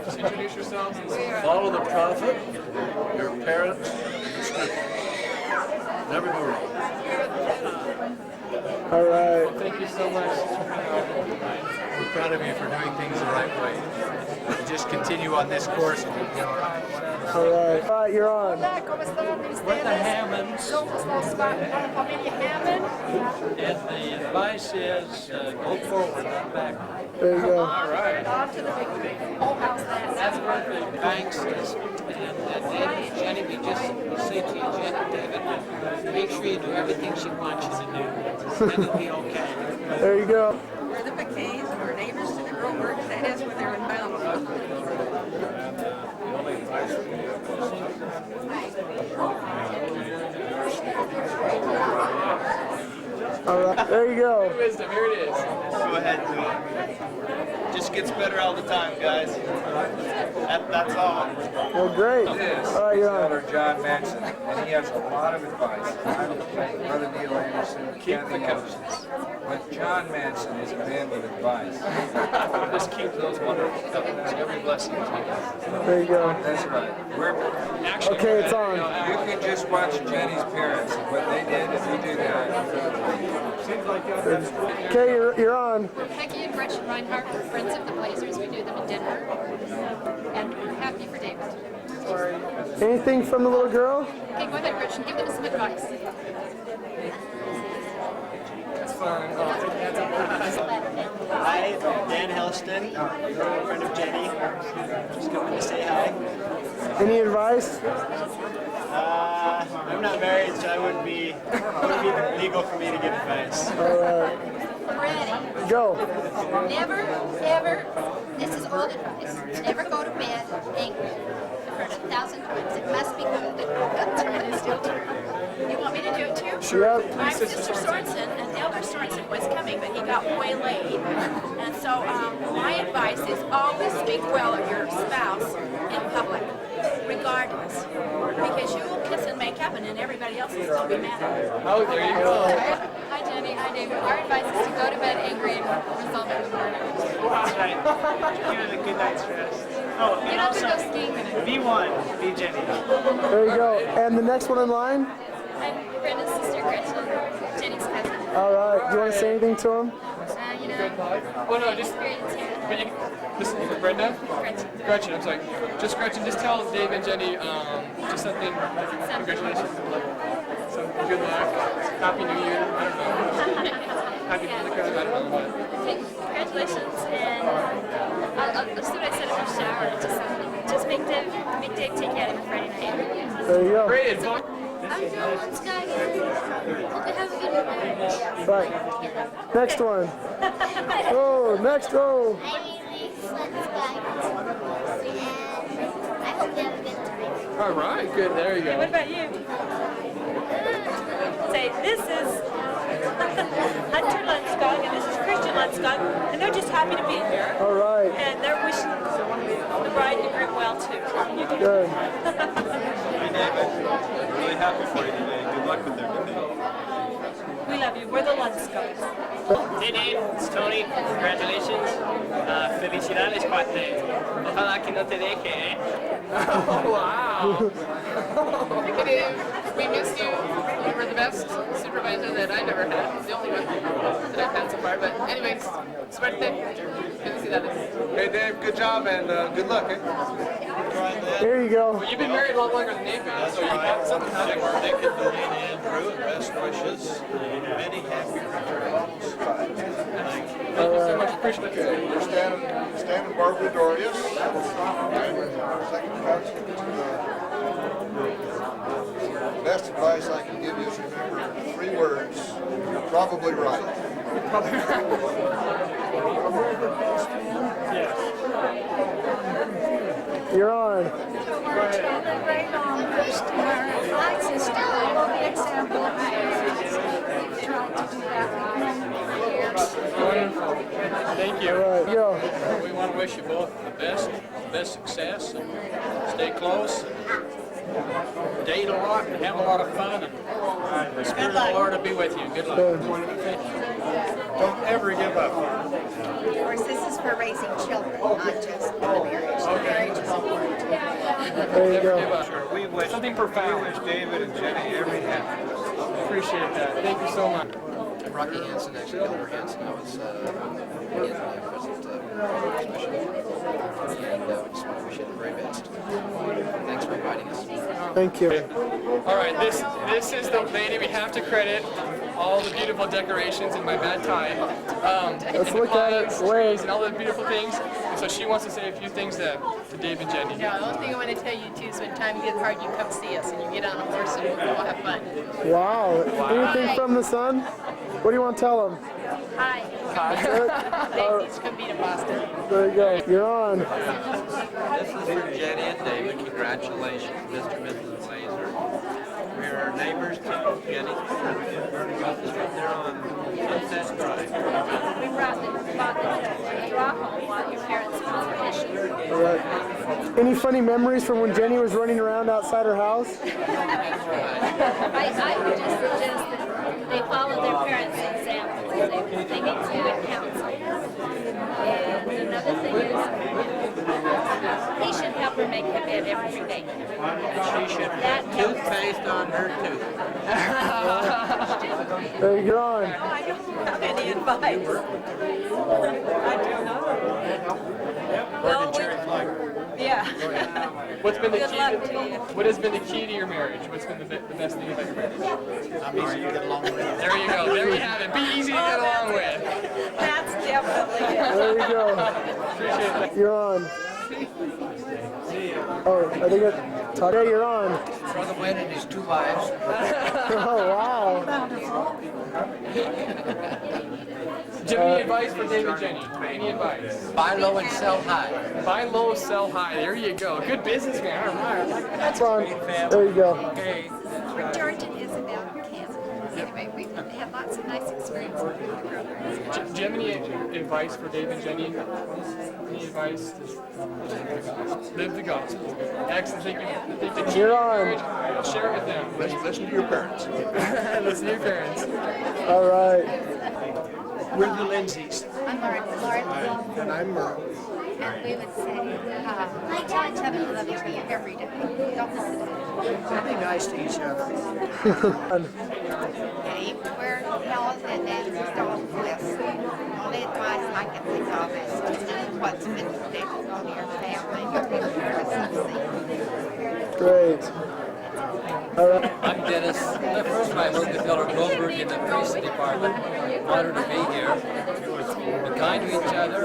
Just introduce yourselves. Follow the prophet, your parents, never go wrong. All right. Thank you so much. We're proud of you for doing things the right way. Just continue on this course and you'll be all right. All right. All right, you're on. We're the Hammonds. And the advice is go forward, not back. There you go. All right. On to the big whole house dance. That's where the Thanks. And Dave and Jennie, we just say to you, David, make sure you do everything she wants you to do. And it'll be okay. There you go. We're the McKays and we're neighbors to the Grobergs. That is where they're in Bound. All right. There you go. Wisdom. Here it is. Go ahead, do it. Just gets better all the time, guys. That's all. Well, great. All right, you're on. Elder John Manson, and he has a lot of advice. Brother Neil Anderson, Kathy Anderson. But John Manson is a man with advice. Just keep those wonderful covenants. Every blessing to you. There you go. That's right. Okay, it's on. You can just watch Jennie's parents, what they did, if you do that. Okay, you're on. Peggy and Gretchen Reinhardt, we're friends of the Blazers. We do them in Denver. And we're happy for David. Anything from the little girl? Okay, go ahead, Gretchen. Give them some advice. That's fun. Hi, Dan Helston, friend of Jennie. Just coming to say hi. Any advice? I'm not married, so it wouldn't be legal for me to give advice. All right. Ready. Go. Never, ever, this is old advice, never go to bed angry. I've heard it 1,000 times. It must be good. It is still true. You want me to do it too? Sure. Yep. My sister Sorensen, and Elder Sorensen was coming, but he got waylaid. And so my advice is always speak well of your spouse in public, regardless. Because you will kiss and make up, and then everybody else will still be mad at you. Oh, there you go. Hi, Jennie. Hi, David. Our advice is to go to bed angry and resolve it in the morning. Right. Give it a good night's rest. Oh, You don't have to go skiing tonight. be one, be Jennie. There you go. And the next one in line? I'm Brenda's sister, Gretchen. Jennie's cousin. All right. Do you want to say anything to him? You know, Oh, no, just, experience here. but you, listen, Brenda? Gretchen, I'm sorry. Just Gretchen, just tell Dave and Jennie just something. Congratulations. So, good luck. Happy New Year. I don't know. Happy New Year. I don't know what. Congratulations, and I'll see what I said in the shower. Just make Dave take you out of Friday night. There you go. Great. I'm going Sky. Have a good night. Right. Next one. Oh, next row. I hope you have a good time. All right, good. There you go. What about you? Say, this is Hunter Lundskog and this is Christian Lundskog, and they're just happy to be here. All right. And they're wishing the bride and the groom well too. Good. Hey David, really happy for you today. Good luck with everything. We love you. We're the Lundskogs. Hey Dave, it's Tony. Congratulations. Felicidades, cuate. Ojalá que no te deje, eh? Oh, wow. Hey, Dave. We miss you. You were the best supervisor that I've ever had. The only one that I've had so far. But anyways, suerte. Felicidades. Hey Dave, good job and good luck. Eh? There you go. Well, you've been married a lot longer than they've been, so you got something coming. Thank you, Andrew, and best wishes. Many happy returns. Thank you so much. Appreciate it. We're standing Barbara Dorius. Second couch to The best advice I can give you is remember 3 words. You're probably right. You're on. Celebrate on first tomorrow. My sister, the example of we've tried to do that for years. Wonderful. Thank you. All right, go. We want to wish you both the best success, and stay close, and date a lot, and have a lot of fun, and the Spirit of the Lord will be with you. Good luck. Don't ever give up. Of course, this is for raising children, not just the marriage. The marriage is important. There you go. Sure, we wish Something profound. We wish David and Jennie every happiness. Appreciate that. Thank you so much. I'm Rocky Hansen, actually Gilbert Hansen. I was present Bishop. And we just want to wish you the very best. Thanks for inviting us. Thank you. All right, this is the lady we have to credit all the beautiful decorations in my bad tie. Let's and look the at it. pies, trees, and all the beautiful things. And so she wants to say a few things to Dave and Jennie. Yeah, the only thing I want to tell you too is when time gets hard, you come see us and you get on a horse and we'll have fun. Wow. Anything from the sun? What do you want to tell them? Hi. Ladies, come meet in Boston. There you go. You're on. This is for Jennie and David. Congratulations, Mr. and Mrs. Blaser. We're neighbors to Jennie. We got this right there on Sunset Drive. We brought the draw home while your parents were on vacation. All right. Any funny memories from when Jennie was running around outside her house? I would just suggest that they follow their parents' example. They need good counsel. And another thing is, he should help her make the bed every day. She should have toothpaste on her tooth. There you go. On. I don't have any advice. I do not. Yeah. What's been the Good key? luck to you. What has been the key to your marriage? What's been the best thing about your marriage? I'm easy to get along with. There you go. There you have it. Be easy to get along with. That's definitely it. There you go. Appreciate that. You're on. Oh, I think it. Today you're on. For the win and his 2 wives. Oh, wow. Do you have any advice for Dave and Jennie? Any advice? Buy low and sell high. Buy low, sell high. There you go. Good businessman. All right. That's on. There you go. Okay. We're George and Isabel Kansas. Anyway, we've had lots of nice experiences with the programs. Do you have any advice for Dave and Jennie? Any advice? Live the gospel. Excellent. Thank you. You're on. Share it with them. Listen to your parents. Listen to your parents. All right. We're the Lindsays. I'm Lauren. And I'm Merle. And we would say, we tell each other we love each other every day. Don't hesitate. Be nice to each other. Dave, we're Helen and Nancy's dog bliss. Only advice I can think of is to do what's beneficial to your family, your parents, Great. All right. I'm Dennis. First of all, I work with Blaser and Groberg in the police department. Honored to be here. Be kind to each other.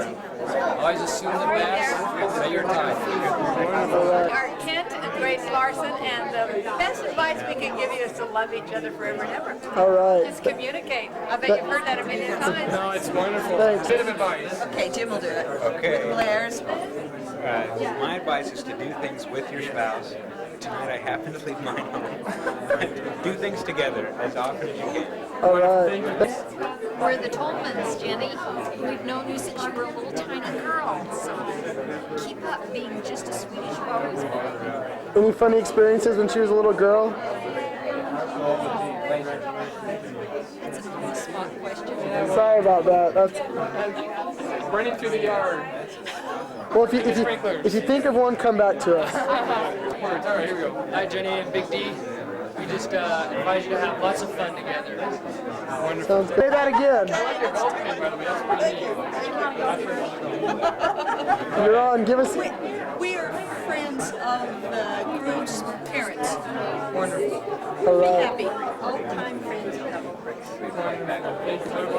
Always assume the best. Say your time. Are Kent and Grace Larson, and the best advice we can give you is to love each other forever and ever. All right. Just communicate. I bet you've heard that a million times. No, it's wonderful. Thanks. Bit of advice. Okay, Jim will do it. Okay. Blair's. My advice is to do things with your spouse. Tonight I happen to leave mine home. Do things together as often as you can. All right. We're the Tolmans, Jennie. We've known you since you were a little tiny girl, so keep up being just as sweet as you always were. Any funny experiences when she was a little girl? That's an on-the-spot question. Sorry about that. That's Running through the yard. well. If you think of one, come back to us. Words. All right, here we go. Hi, Jennie and Big D. We just advise you to have lots of fun together. Wonderful. Sounds good. Say that again. I like your belt pin, by the way. That's pretty neat. You're on. Give us. We are friends of the groom's parents. Wonderful. All Be right. happy. Old-time friends.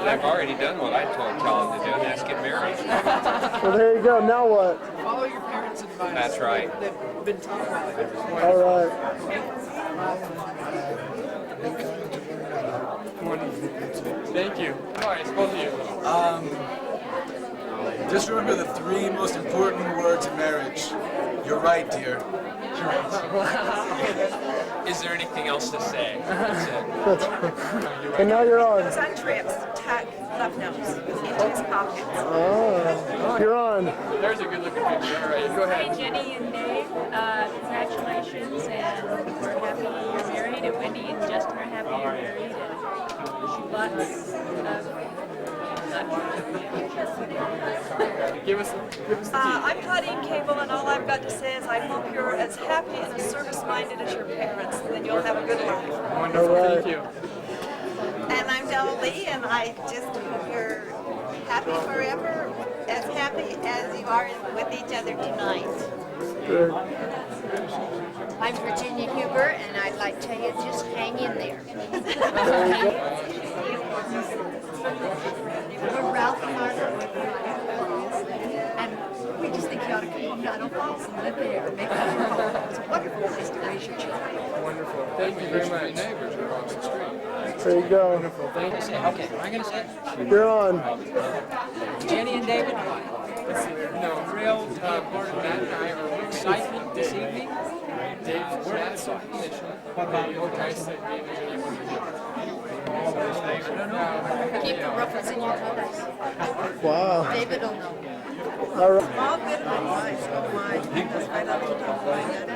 I've already done what I told Colin to do, and that's get married. Well, there you go. Now what? Follow your parents' advice. advice. That's right. They've been taught by others. All right. Wonderful. Thank you. All right, it's both of you. Just remember the 3 most important words in marriage. You're right, dear. Is there anything else to say? That's it. And now you're on. Goes on trips, tuck love notes into his pockets. Oh, you're on. There's a good looking picture. All right, go ahead. Hi, Jennie and Dave. Congratulations, and we're happy you're married, and Wendy and Justin are happy you're married, and lots of Give us the I'm Claudine Cable, and all I've got to say is I hope you're as happy and as service-minded as your parents, and then you'll have a good life. Wonderful, thank you. And I'm Della Lee, and I just hope you're happy forever, as happy as you are with each other tonight. Good. I'm Virginia Huber, and I'd like to tell you, just hang in there. We're Ralph and Margaret, and we just think you ought to come home to Idaho Falls and live there and make it your home. It's a wonderful place to raise your children. Wonderful. Thank you very much. Neighbors are across the street. There you go. Wonderful. Thank you. Okay, am I going to say it? You're on. Jennie and David, why? No, real Matt and I are excited this evening. Dave's Matt's recognition. Nice that Dave and Jennie were here. Keep the ruffles in your clothes. Wow. David will know. All right. All good advice. Oh my, that's right up to the top of my head.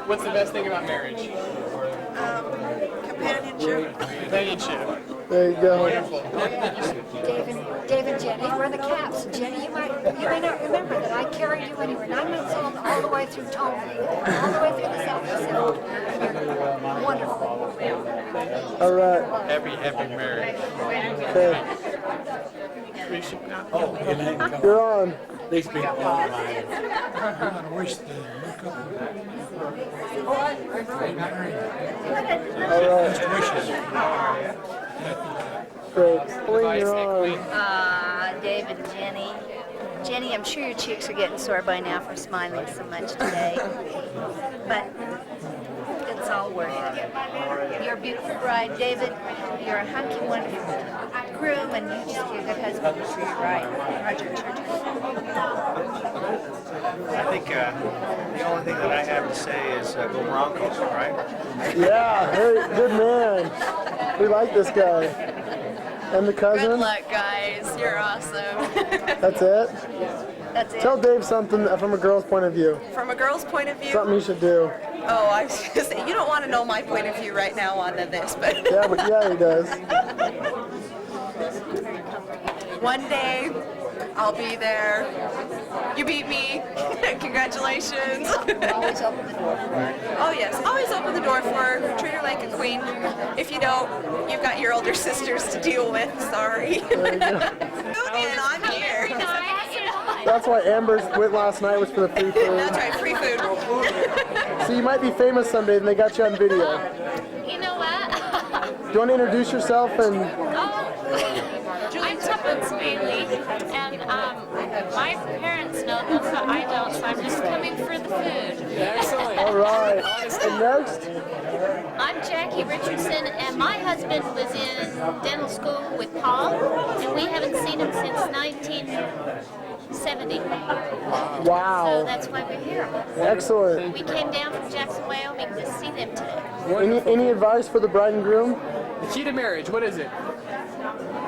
What's the best thing about marriage? Companionship. Companionship. There you go. Wonderful. Dave and Jennie, we're the Caps. Jennie, you may not remember that I carried you when you were 9 months old all the way through Tone, all the way through the South Pacific. You're wonderful. All right. Happy marriage. Okay. You're on. These people are lying. I wish they look up. All right. Great. You're on. Dave and Jennie. Jennie, I'm sure your cheeks are getting sore by now for smiling so much today. But it's all worth it. You're a beautiful bride. David, you're a hunky, wonderful groom, and you just be a good husband for your bride. Roger Church. I think the only thing that I have to say is go Broncos, right? Yeah, very good man. We like this guy. And the cousin. Good luck, guys. You're awesome. That's it? That's it. Tell Dave something from a girl's point of view. From a girl's point of view? Something you should do. Oh, I was going to say, you don't want to know my point of view right now on this, but... Yeah, he does. One day, I'll be there. You beat me. Congratulations. Always open the door for her. Oh, yes. Always open the door for her. Treat her like a queen. If you don't, you've got your older sisters to deal with. Sorry. And I'm here. That's why Amber's went last night was for the free food. That's right, free food. So you might be famous someday and they got you on video. You know what? Do you want to introduce yourself and... I'm Tuppence Bailey, and my parents know them, but I don't, so I'm just coming for the food. Excellent. All right. And next? I'm Jackie Richardson, and my husband was in dental school with Paul, and we haven't seen him since 1970. Wow. So that's why we're here. Excellent. We came down from Jackson, Wyoming to see them today. Any advice for the bride and groom? The key to marriage, what is it?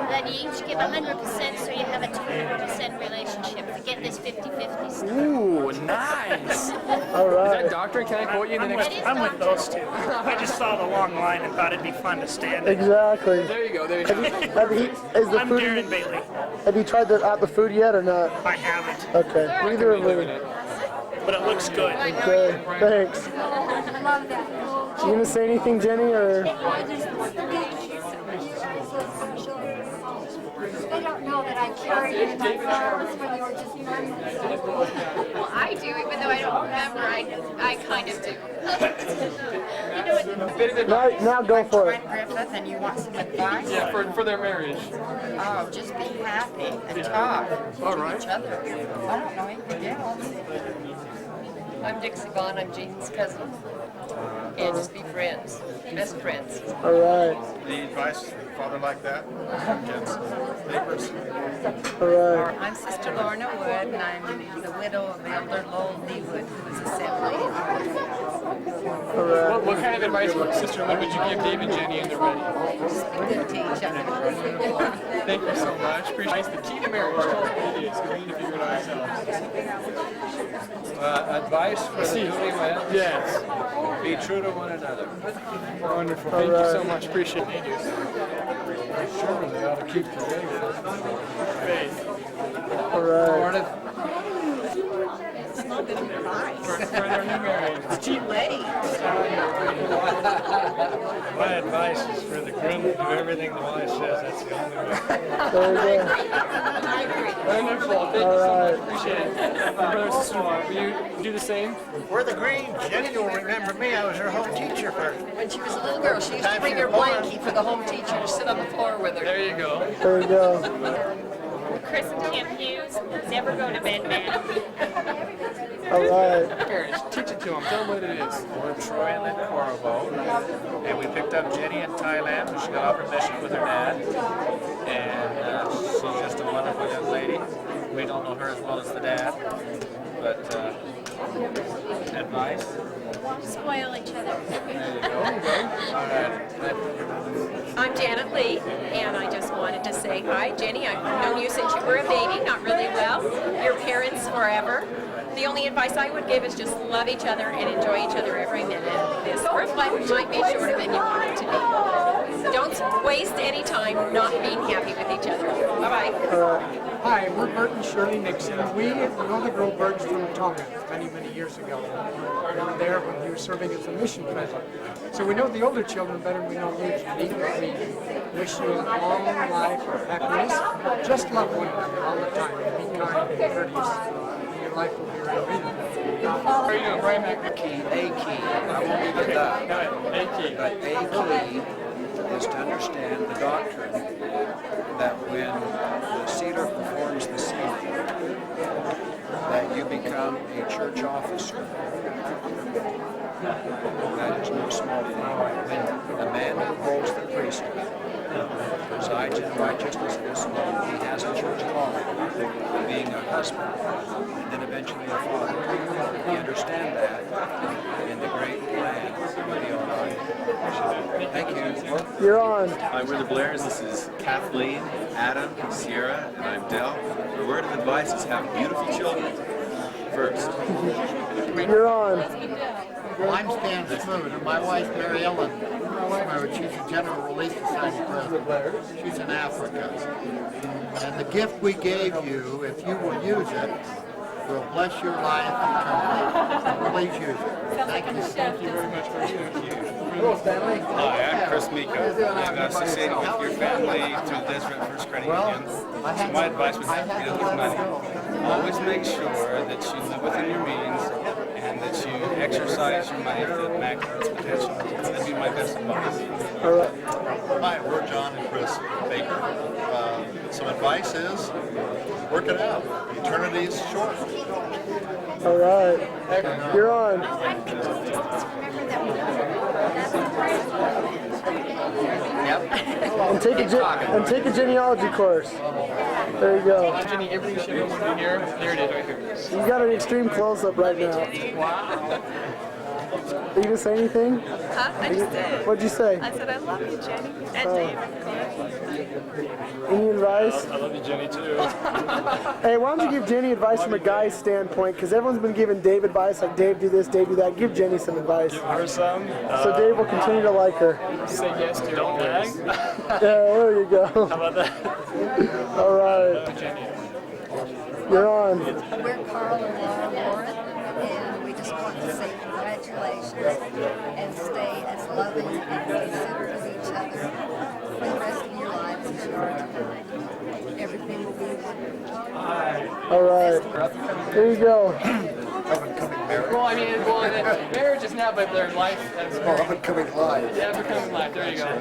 That you each give 100% so you have a 200% relationship. Forget this 50-50 stuff. Ooh, nice. All right. Is that doctor? Can I quote you in the next? I'm with those two. I just saw the long line and thought it'd be fun to stand in. Exactly. There you go. There you go. I'm Darren Bailey. Have you tried out the food yet or not? I haven't. Okay. Neither of me. But it looks good. Okay. Thanks. You gonna say anything, Jennie, or? They don't know that I carried you in my arms when you were just learning. Well, I do, even though I don't remember, I kind of do. Now go for it. Griffith, and you want some advice? Yeah, for their marriage. Oh, just be happy and talk to each other. I don't know anything else. I'm Dixie Vaughn, I'm Jean's cousin. And just be friends, best friends. All right. Any advice for a father like that? Against neighbors? All right. I'm Sister Lorna Wood, and I'm the widow of Elder Lowell D. Wood, who was assembly. All right. What kind of advice, Sister Lynn, would you give Dave and Jennie and their wedding? Just be good to each other. Thank you so much. Appreciate it. The key to marriage. Tell us what it is, because we need to figure it out ourselves. Advice for the newlyweds? Yes. Be true to one another. Wonderful. Thank you so much. Appreciate it. Sure, they ought to keep together. Faith. All right. It's not good advice. For their new marriage. It's too late. My advice is for the groom to do everything the wife says. That's the only way. There you go. Wonderful. Thank you so much. Appreciate it. Brother and sister-in-law, will you do the same? We're the Green. Jennie will remember me. I was her home teacher for. When she was a little girl, she used to bring her blankie for the home teacher to sit on the floor with her. There you go. There you go. Chris and Kim Hughes, never go to bed man. All right. Marriage. Teach it to them. Tell them what it is. We're Troy and Lynn Corriveau, and we picked up Jennie in Thailand when she got off her mission with her dad, and she's just a wonderful young lady. We don't know her as well as the dad, but advice? Spoil each other. There you go. All right. I'm Janet Lee, and I just wanted to say hi, Jennie. I've known you since you were a baby, not really well. Your parents forever. The only advice I would give is just love each other and enjoy each other every minute. This earth life might be shorter than you want it to be. Don't waste any time not being happy with each other. Bye-bye. Hi, we're Bert and Shirley Nixon. We know the Grobergs from Tonga many, many years ago. We were there when he was serving as a mission president. So we know the older children better than we know you, Jennie. We wish you a long life of happiness. Just love one another all the time and be kind and courteous. Your life will be very good. How are you doing, Brian Mac? A key. I won't leave it that. A key. But a key is to understand the doctrine that when the sealer performs the sealing, that you become a church officer. That is no small thing. When a man who holds the priesthood resides in righteousness of his soul, he has a church calling, being a husband, and then eventually a father. You understand that, and the great plan will be all right. Thank you. You're on. Hi, we're the Blairs. This is Kathleen, Adam, Sierra, and I'm Del. The word of advice is have beautiful children first. You're on. Well, I'm Stan Smoot, and my wife, Mary Ellen Smoot, she's a General Relief Society president. She's in Africa. And the gift we gave you, if you will use it, will bless your life eternally. Please use it. Thank you. Thank you very much for you. Hello, Stanley. Hi, I'm Chris Miko. I'm associated with your family through the Deseret First Credit Union. So my advice would have to be to lose money. Always make sure that you live within your means and that you exercise your money to the maximum its potential. That'd be my best advice. All right. Hi, we're John and Chris Baker. Some advice is, work it out. Eternity is short. All right. You're on. And take a genealogy course. There you go. Jennie, everything should have been here. There it is, right here. You got an extreme close-up right now. Wow. Are you gonna say anything? Huh? I just did. What'd you say? I said I love you, Jennie. And Dave. Any advice? I love you, Jennie, too. Hey, why don't you give Jennie advice from a guy's standpoint? Because everyone's been giving Dave advice, like Dave do this, Dave do that. Give Jennie some advice. Give her some. So Dave will continue to like her. Say yes to your own words. Yeah, there you go. How about that? All right. You're on. We're Carl and Laura Warren, and we just want to say congratulations and stay as loving and considerate of each other for the rest everything will be All right. Here you go. Well, I mean, marriage is not, but their life as well. Becoming live. Yeah, becoming life. There you go.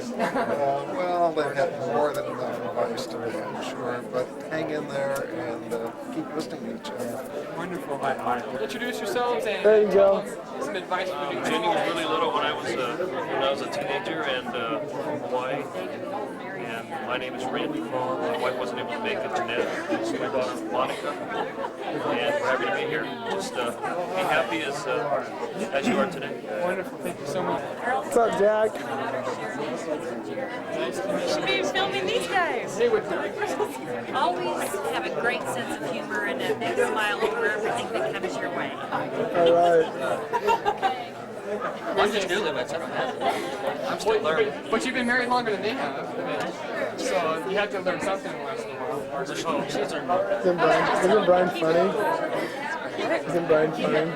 Well, they've had more than enough advice today, I'm sure. But hang in there and keep listening to each other. Wonderful. Introduce yourselves and There you go. some advice for you. Jennie was really little when I was a teenager and from Hawaii. And my name is Rin. My wife wasn't able to make it, Jeanette. So my daughter Monica. And we're happy to be here. Just be happy as you are today. Wonderful. Thank you so much. What's up, Jack? You should be filming these guys. Always have a great sense of humor and a big smile over everything that comes your way. All right. I'm just newly wed, so I don't have it. I'm still learning. But you've been married longer than they have. So you have to learn something once in a while. Isn't Brian funny? Isn't Brian funny?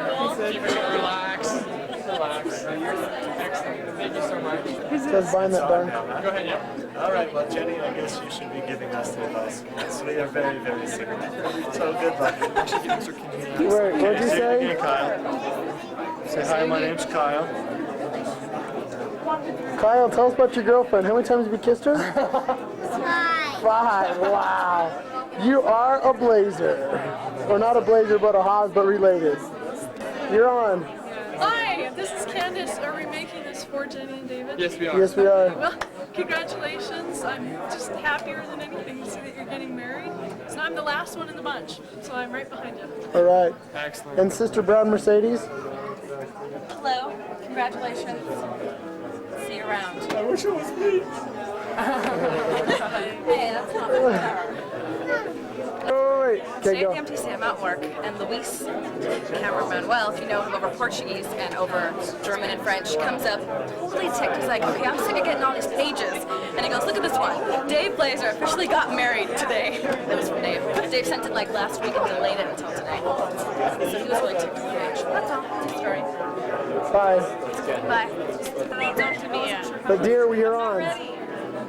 Keep it relax. Excellent. Thank you so much. Says Brian that darn. Go ahead, yeah. All right, well, Jennie, I guess you should be giving us the advice. So we are very, very similar. So good luck. What'd you say? Hey, Kyle. Say hi, my name's Kyle. Kyle, tell us about your girlfriend. How many times have you kissed her? 5. Wow. You are a Blaser. Or not a Blaser, but a Haas, but related. You're on. Hi, this is Candace. Are we making this for Jennie and David? Yes, we are. Yes, we are. Well, congratulations. I'm just happier than anything to see that you're getting married. So I'm the last one in the bunch, so I'm right behind you. All right. Excellent. And Sister Brown Mercedes? Hello. Congratulations. See you around. I wish it was me. Hey, that's not fair. Oh, wait. Today Okay, at the go. MTC I'm at work, and Luis, cameraman, well, if you know him over Portuguese and over German and French, comes up, totally ticked. He's like, okay, I'm sick of getting all these pages. And he goes, look at this one. Dave Blaser officially got married today. That was from Dave. Dave sent it like last week and delayed it until today. So he was really ticked with the page. That's all. It's story. Bye. Bye. Talk to me. But dear, you're on.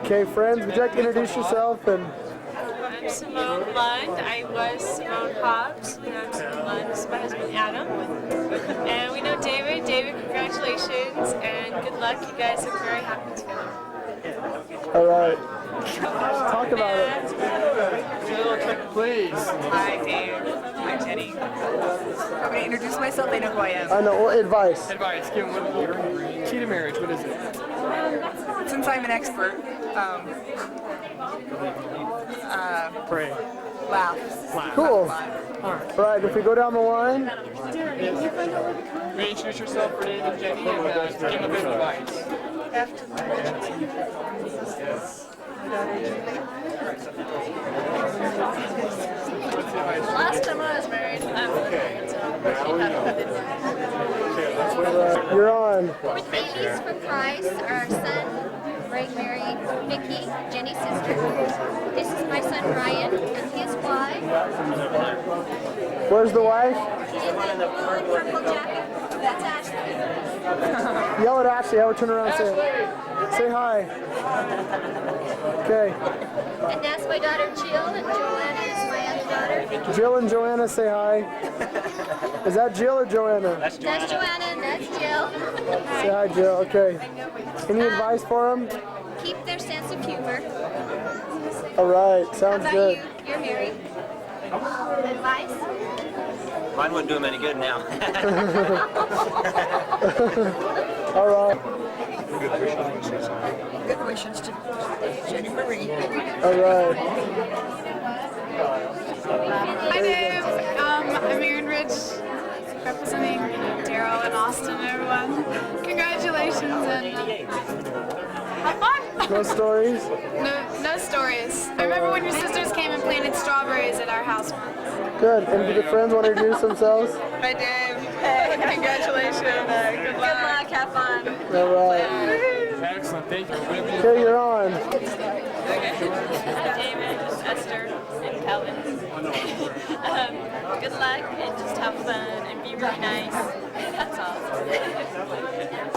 Okay, friends, would you like to introduce yourself? And I'm Simone Lund. I was Simone Hobbs. We have Simone Lund. This is my husband Adam. And we know David. David, congratulations and good luck. You guys look very happy together. all right. Talk about it. Do a little trick, please. Hi, Dave. Hi, Jennie. I'm going to introduce myself. They know who I am. I know. What advice? Advice. Give them a key to marriage. What is it? Since I'm an expert, Pray. laugh. Cool. All right, if we go down the line, Introduce yourself for Dave and Jennie and give them a bit of advice. After last time I was married, I'm married, so you're on. With babies for Price, our son, Greg married Vicky, Jennie's sister. This is my son Ryan and his wife. Where's the wife? In the blue and purple jacket. That's Ashley. Yell at Ashley. Have her turn around and say hi. Okay. And that's my daughter Jill, and Joanna is my other daughter. Jill and Joanna, say hi. Is that Jill or Joanna? That's Joanna and that's Jill. Say hi, Jill. Okay. Any advice for them? Keep their sense of humor. All right. How Sounds about good. you? You're married. Advice? Mine wouldn't do him any good now. All right. good wishes to Jennie Marie. All right. Hi Dave, I'm Erin Rich, representing Daryl and Austin and everyone. Congratulations and have fun! No stories? No stories. I remember when your sisters came and planted strawberries at our house once. Good. And do the friends want to introduce themselves? Hi, Dave. Hey, congratulations. Good luck. Have fun. All right. Excellent. Thank you. Okay, you're on. David, Esther, and Calvin. Good luck and just have fun and be really nice. That's all.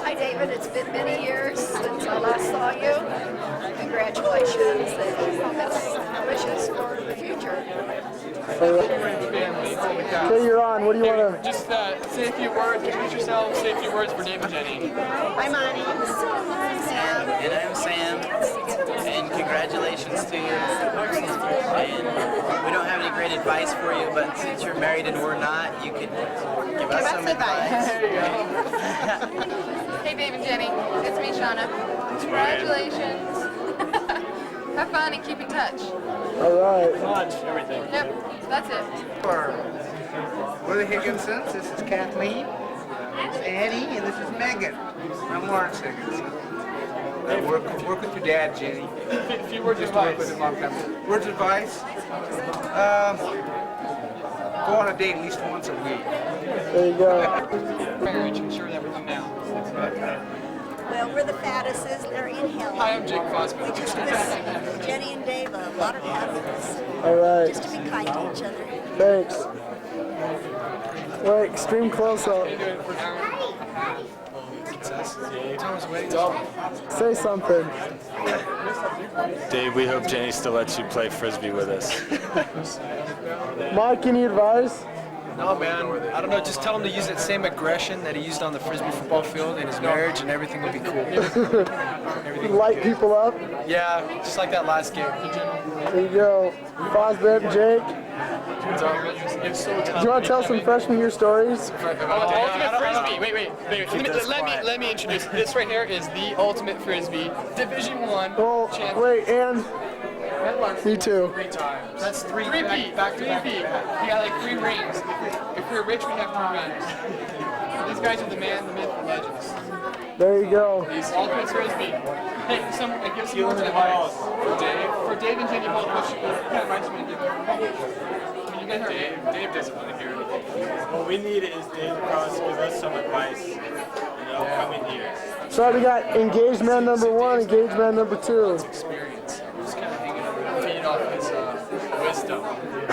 Hi, David. It's been many years since I last saw you. Congratulations. And that's wishes for the future. Okay, you're on. What do you want to? Just say a few words, introduce yourself, say a few words for Dave and Jennie. Hi, my name is Sam. And I'm Sam. And congratulations to you. And we don't have any great advice for you, but since you're married and we're not, you could give us some advice. Hey, Dave and Jennie. It's me, Shauna. Congratulations. Have fun and keep in touch. All right. Lunch, everything. Yep, that's it. We're the Higginsons. This is Kathleen. This is Annie, and this is Megan. I'm Lawrence Higginson. I work with your dad, Jennie. A few words of advice. With him long time. Words of advice? Go on a date at least once a week. There you go. Marriage, ensure that we're coming down. Well, we're the Faddises. They're in hell. Hi, I'm Jake Fosco. We just wish Jennie and Dave a lot of happiness. All right. Just to be kind to each other. Thanks. Wait, extreme close-up. Say something. Dave, we hope Jennie still lets you play Frisbee with us. Mike, any advice? No, man. I don't know. Just tell him to use that same aggression that he used on the Frisbee football field in his marriage, and everything will be cool. Light people up. Yeah, just like that last game. There you go. Fosbit, Jake. It's so tough. Do you want to tell some freshman year stories? Ultimate Frisbee. Wait. Let me introduce. This right here is the Ultimate Frisbee Division I champion. Wait, and me too. 3 times. That's three-peat. Back to back. You got like 3 rings. If we're rich, we have 3 rings. These guys are the man, the myth, the legends. There you go. These Ultimate Frisbee. Hey, give some words of advice for Dave and Jennie both. What kind of advice would you give them? Dave doesn't want to hear anything. What we need is Dave to give us some advice in the upcoming years. So we got engaged man number 1, engaged man number 2. Experience. Just kind of feed off his wisdom.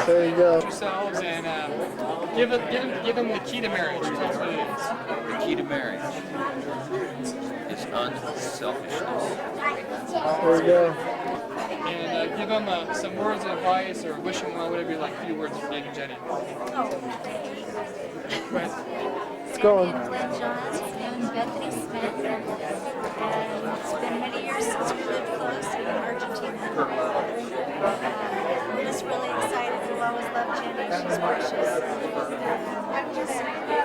There you go. Yourselves and give them the key to marriage. Tell us what it is. The key to marriage is unselfishness. There you go. And give them some words of advice or wish them well, whatever you like. A few words for Dave and Jennie. It's going. His name is Bethany Smith, and it's been many years since we lived close in Argentina. We're just really excited. We've always loved Jennie. She's precious.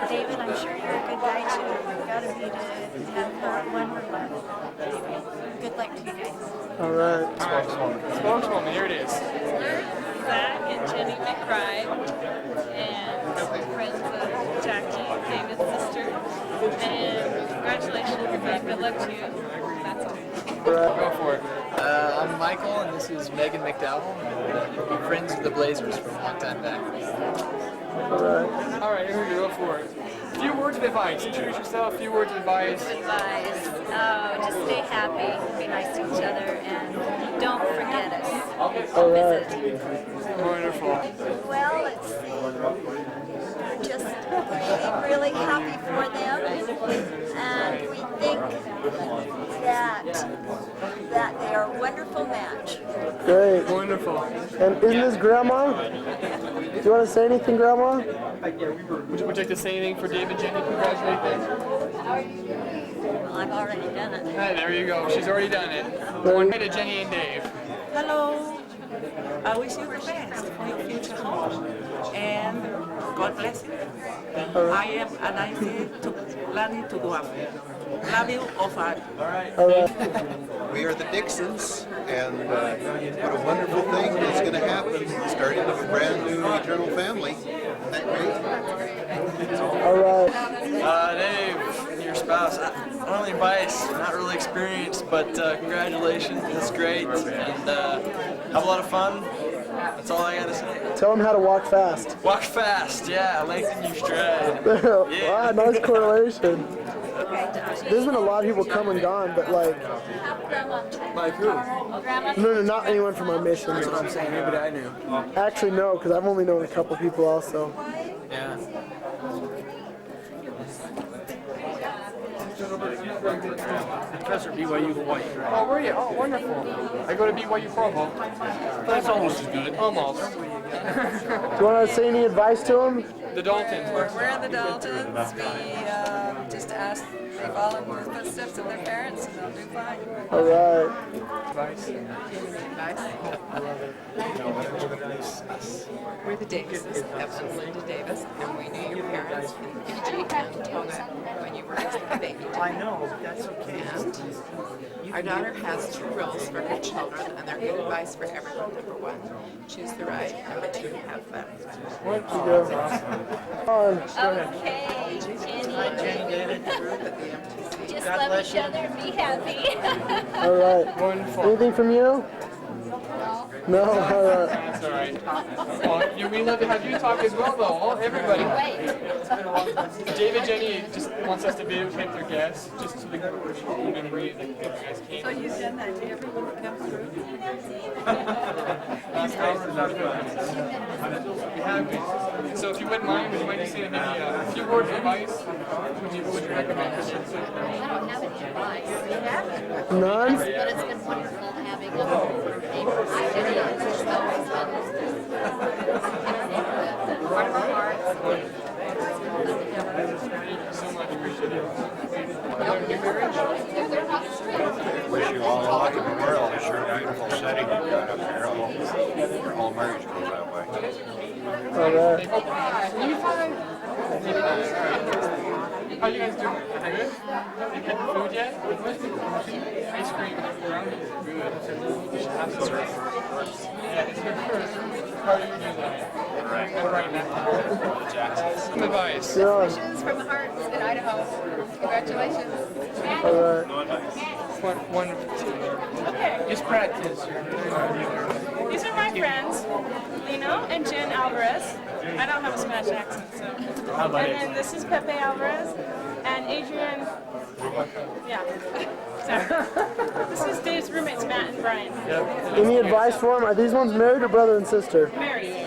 David, I'm sure you're a good guy too. You've got to be to have one more love. Good luck to you guys. All right. Spokeswoman, here it is. Zach and Jennie McBride, and friends of Jackie, David's sister. And congratulations, and good luck to you. That's all. Go for it. I'm Michael, and this is Megan McDowell, and friends of the Blazers from a long time back. All right, here we go. Go for it. A few words of advice. Introduce yourself. A few words of advice. Just stay happy, be nice to each other, and don't forget us. All right. Wonderful. Well, let's see. We're just really happy for them, and we think that they are a wonderful match. Great. Wonderful. And isn't this Grandma? Do you want to say anything, Grandma? Would you like to say anything for Dave and Jennie? Congratulate them. Well, I've already done it. Hey, there you go. She's already done it. One to Jennie and Dave. Hello. I wish you the best for your future home. And God bless you. I am planning to go up. Love you, Ofad. All right. We are the Dixons, and what a wonderful thing is going to happen, starting with a brand new eternal family. Isn't that great? All right. Dave, your spouse, only advice, not really experienced, but congratulations, that's great, and have a lot of fun. That's all I gotta say. Tell them how to walk fast. Walk fast, yeah, lengthen your stride. Wow, nice correlation. There's been a lot of people come and gone, but like who? No, not anyone from our mission. That's what I'm saying, anybody I knew. Actually, no, because I've only known a couple people also. Yeah. Professor at BYU Hawaii. Oh, were you? Oh, wonderful. I go to BYU Provo. That's almost as good. Almost. Do you want to say any advice to him? The Daltons. We're the Daltons. We just ask they follow in the footsteps of their parents, and they'll do fine. All right. Advice. We're the Davises, Evan and Linda Davis, and we knew your parents, Fiji and Tonga, when you were just a baby. I know, but that's okay. And our daughter has 2 rules for her children, and they're good advice for everyone. Number 1, choose the right. Number 2, have fun. Where'd you go? On. Okay, Jennie. Just love each other and be happy. All right. Wonderful. Anything from you? No. All right. That's all right. Well, we love to have you talk as well, though. Everybody. David Jennie just wants us to videotape their guests, just so they can remember that you guys came. So you've done that to everyone who comes through? So if you wouldn't mind, would you mind just saying maybe a few words of advice? Would you recommend? I don't have any advice. None? But it's been wonderful having them neighbors. Jennie has always been part of our hearts. So much. Appreciate it. Wish you all the luck in the world. It's sure a beautiful setting you've got up here. I hope your whole marriage goes that way. All right. How you guys doing? Good? You had food yet? Ice cream around here. Good. You should have dessert. Yeah, it's good first. How are you doing tonight? Right now. Some advice. Wishes from the hearts in Idaho. Congratulations. All right. Wonderful. Okay. Just practice. These are my friends, Lino and Jen Alvarez. I don't have a Spanish accent, so. And then this is Pepe Alvarez and Adrian. Yeah. Sorry. This is Dave's roommates, Matt and Brian. Any advice for him? Are these ones married or brother and sister? Married.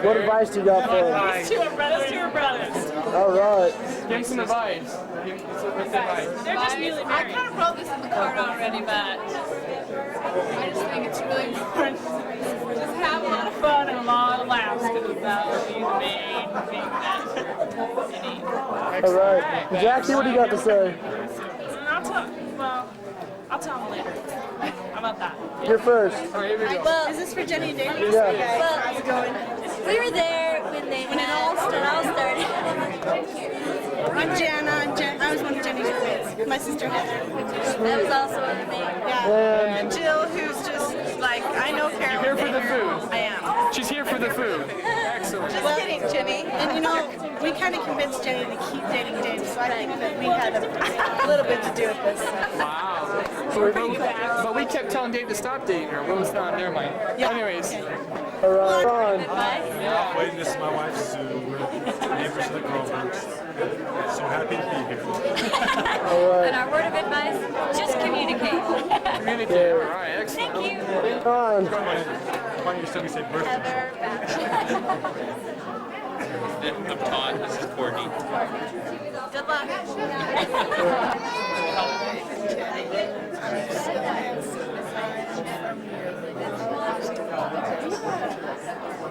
What advice do you got for him? These 2 are brothers. All right. Give him some advice. Give him some advice. They're just newly I married. kind of wrote this in the card already, but I just think it's really important. Just have a lot of Fun and a lot of laughs, because that would be the main thing that you need. All right. Jackie, what do you got to say? I'll tell them later. How about that? You're first. Well, is this for Jennie and Dave? Yeah. Well, how's it going? We were there when it all started. I'm Jana. I was one of Jennie's roommates. My sister Heather. That was also one of me. Yeah. And Jill, who's just like, I know Carol. You're here for the food. I am. She's here for the food. Excellent. Just kidding, Jennie. And you know, we kind of convinced Jennie to keep dating Dave, so I think that we had a little bit to do with this. Wow. But we kept telling Dave to stop dating her. Well, it's not. Never mind. Yeah. Anyways. All right. On. Yeah. Wait, this is my wife Sue. We're neighbors of the Grobergs. So happy to be here. All right. And our word of advice, just communicate. Communicate. All right. Excellent. Thank you. On. Why don't you still say birthday? Heather, I'm Todd. This is Courtney. good luck.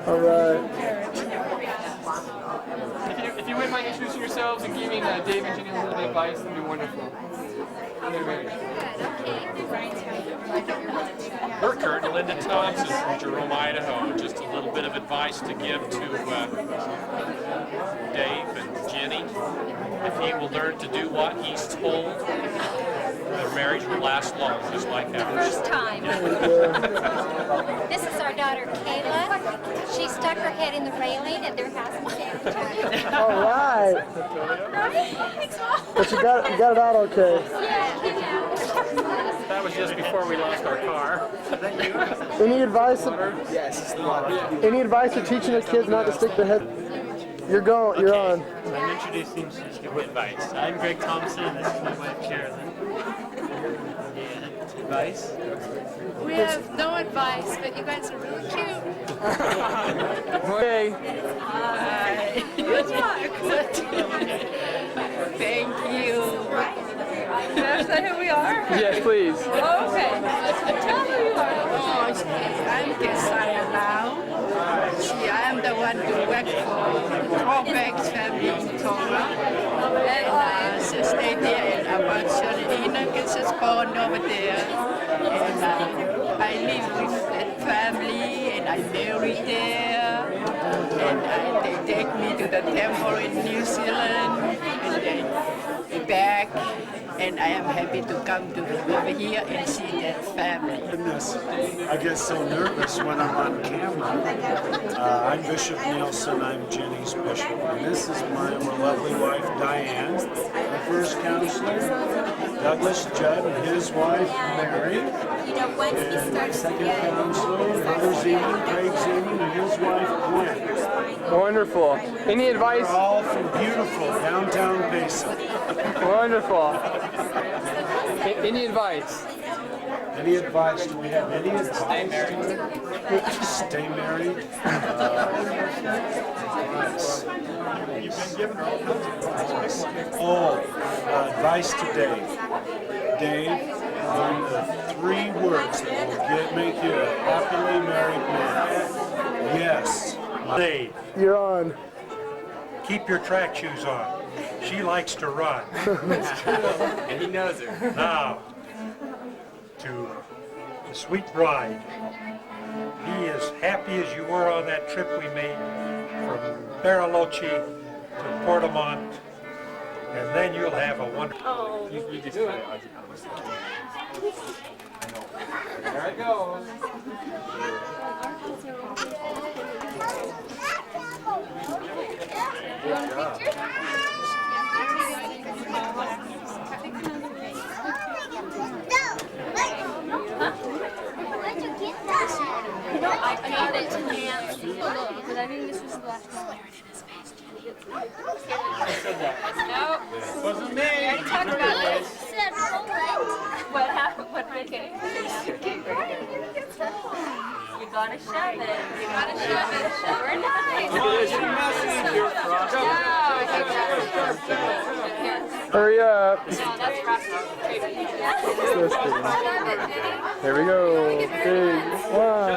All right. If you wouldn't mind introducing yourselves and giving Dave and Jennie a little bit of advice, that'd be wonderful. We're Kurt and Linda Thompson from Jerome, Idaho. Just a little bit of advice to give to Dave and Jennie. If he will learn to do what he's told, their marriage will last long, just like ours. First time. This is our daughter Kayla. She stuck her head in the railing at their house in San Antonio. All right. But you got it out okay. That was just before we lost our car. Any advice? Yes. Any advice for teaching the kids not to stick their head? You're going. You're on. I'm introducing she's giving advice. I'm Greg Thompson, and this is my wife Carolyn. And advice? We have no advice, but you guys are really cute. Okay. Hi. Good luck. Thank you. May I say who we are? Yes, please. Okay. Tell me who you are. Oh, I'm Kesaya now. See, I am the one who worked for Groberg's family in Tonga. And she stayed there in about 17 because it's born over there. And I live with that family and I married there. And they take me to the temple in New Zealand and then back. And I am happy to come to over here and see that family. Goodness, I get so nervous when I'm on camera. I'm Bishop Nielsen, I'm Jenny's bishop. And this is my lovely wife, Diane. My first counselor, Douglas Judd, and his wife, Mary. You know, once he starts to Second get counselor, Brother Zeman, Craig Zeman, and his wife, Gwen. Wonderful. Any advice? They're all from beautiful downtown Payson. Wonderful. Any advice? Any advice? Do we have any advice? Stay married. Stay married. You've been given all kinds of advice. Advice to Dave. Dave, learn the 3 words that will make you a happily married man. Yes. Dave, You're on. keep your track shoes on. She likes to run. And he knows her. Now, to the sweet bride. Be as happy as you were on that trip we made from Bariloche to Portamont, and then you'll have a wonderful... Oh, You just do it. There it goes. You want a picture? You know, I got it to Nancy. But I think this was the last one. I said that. no. Wasn't me. We already talked about this. Said What happened? What did I get? You gotta shove it. You gotta shove it. We're nice. Hurry up. No, that's rough. There we go. Big one.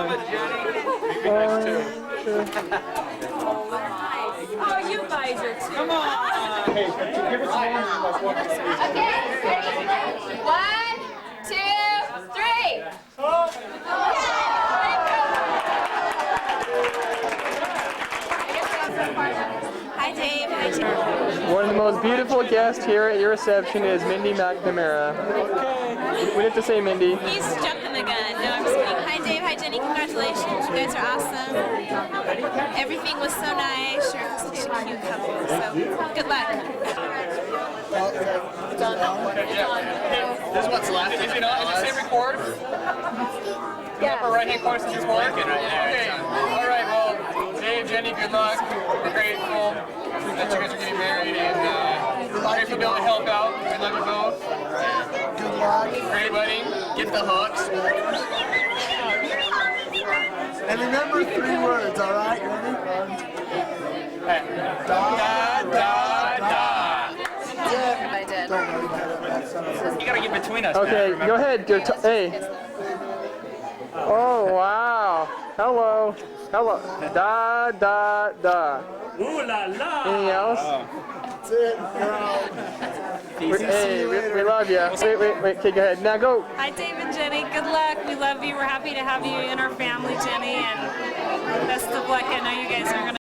Oh, you guys are too. Come on. Hey, give it to me. Okay, ready? 1, 2, 3. Hi, Dave. Hi, Jenny. One of the most beautiful guests here at your reception is Mindy McNamara. We have to say Mindy. He's jumping the gun. No, I'm just kidding. Hi, Dave. Hi, Jenny. Congratulations. You guys are awesome. Everything was so nice. You're such a cute couple. So, good luck. This is what's left. Is it on? Is it say record? Yeah. Upper right-hand corner says record? Okay. All right. Well, Dave, Jenny, good luck. We're grateful that you guys are getting married, and we're grateful to be able to help out. We love you both. Good luck. Great wedding. Get the hooks. And remember 3 words, all right? Ready? Da, da, da. I did. You gotta get between us. Okay, man, go ahead. Hey. Oh, wow. Hello. Hello. Da, da, da. Ooh la la! Anything else? That's it. You're out. Hey, we love you. Wait. Okay, go ahead. Now go. Hi, Dave and Jenny. Good luck. We love you. We're happy to have you in our family, Jenny, and best of luck. I know you guys are going to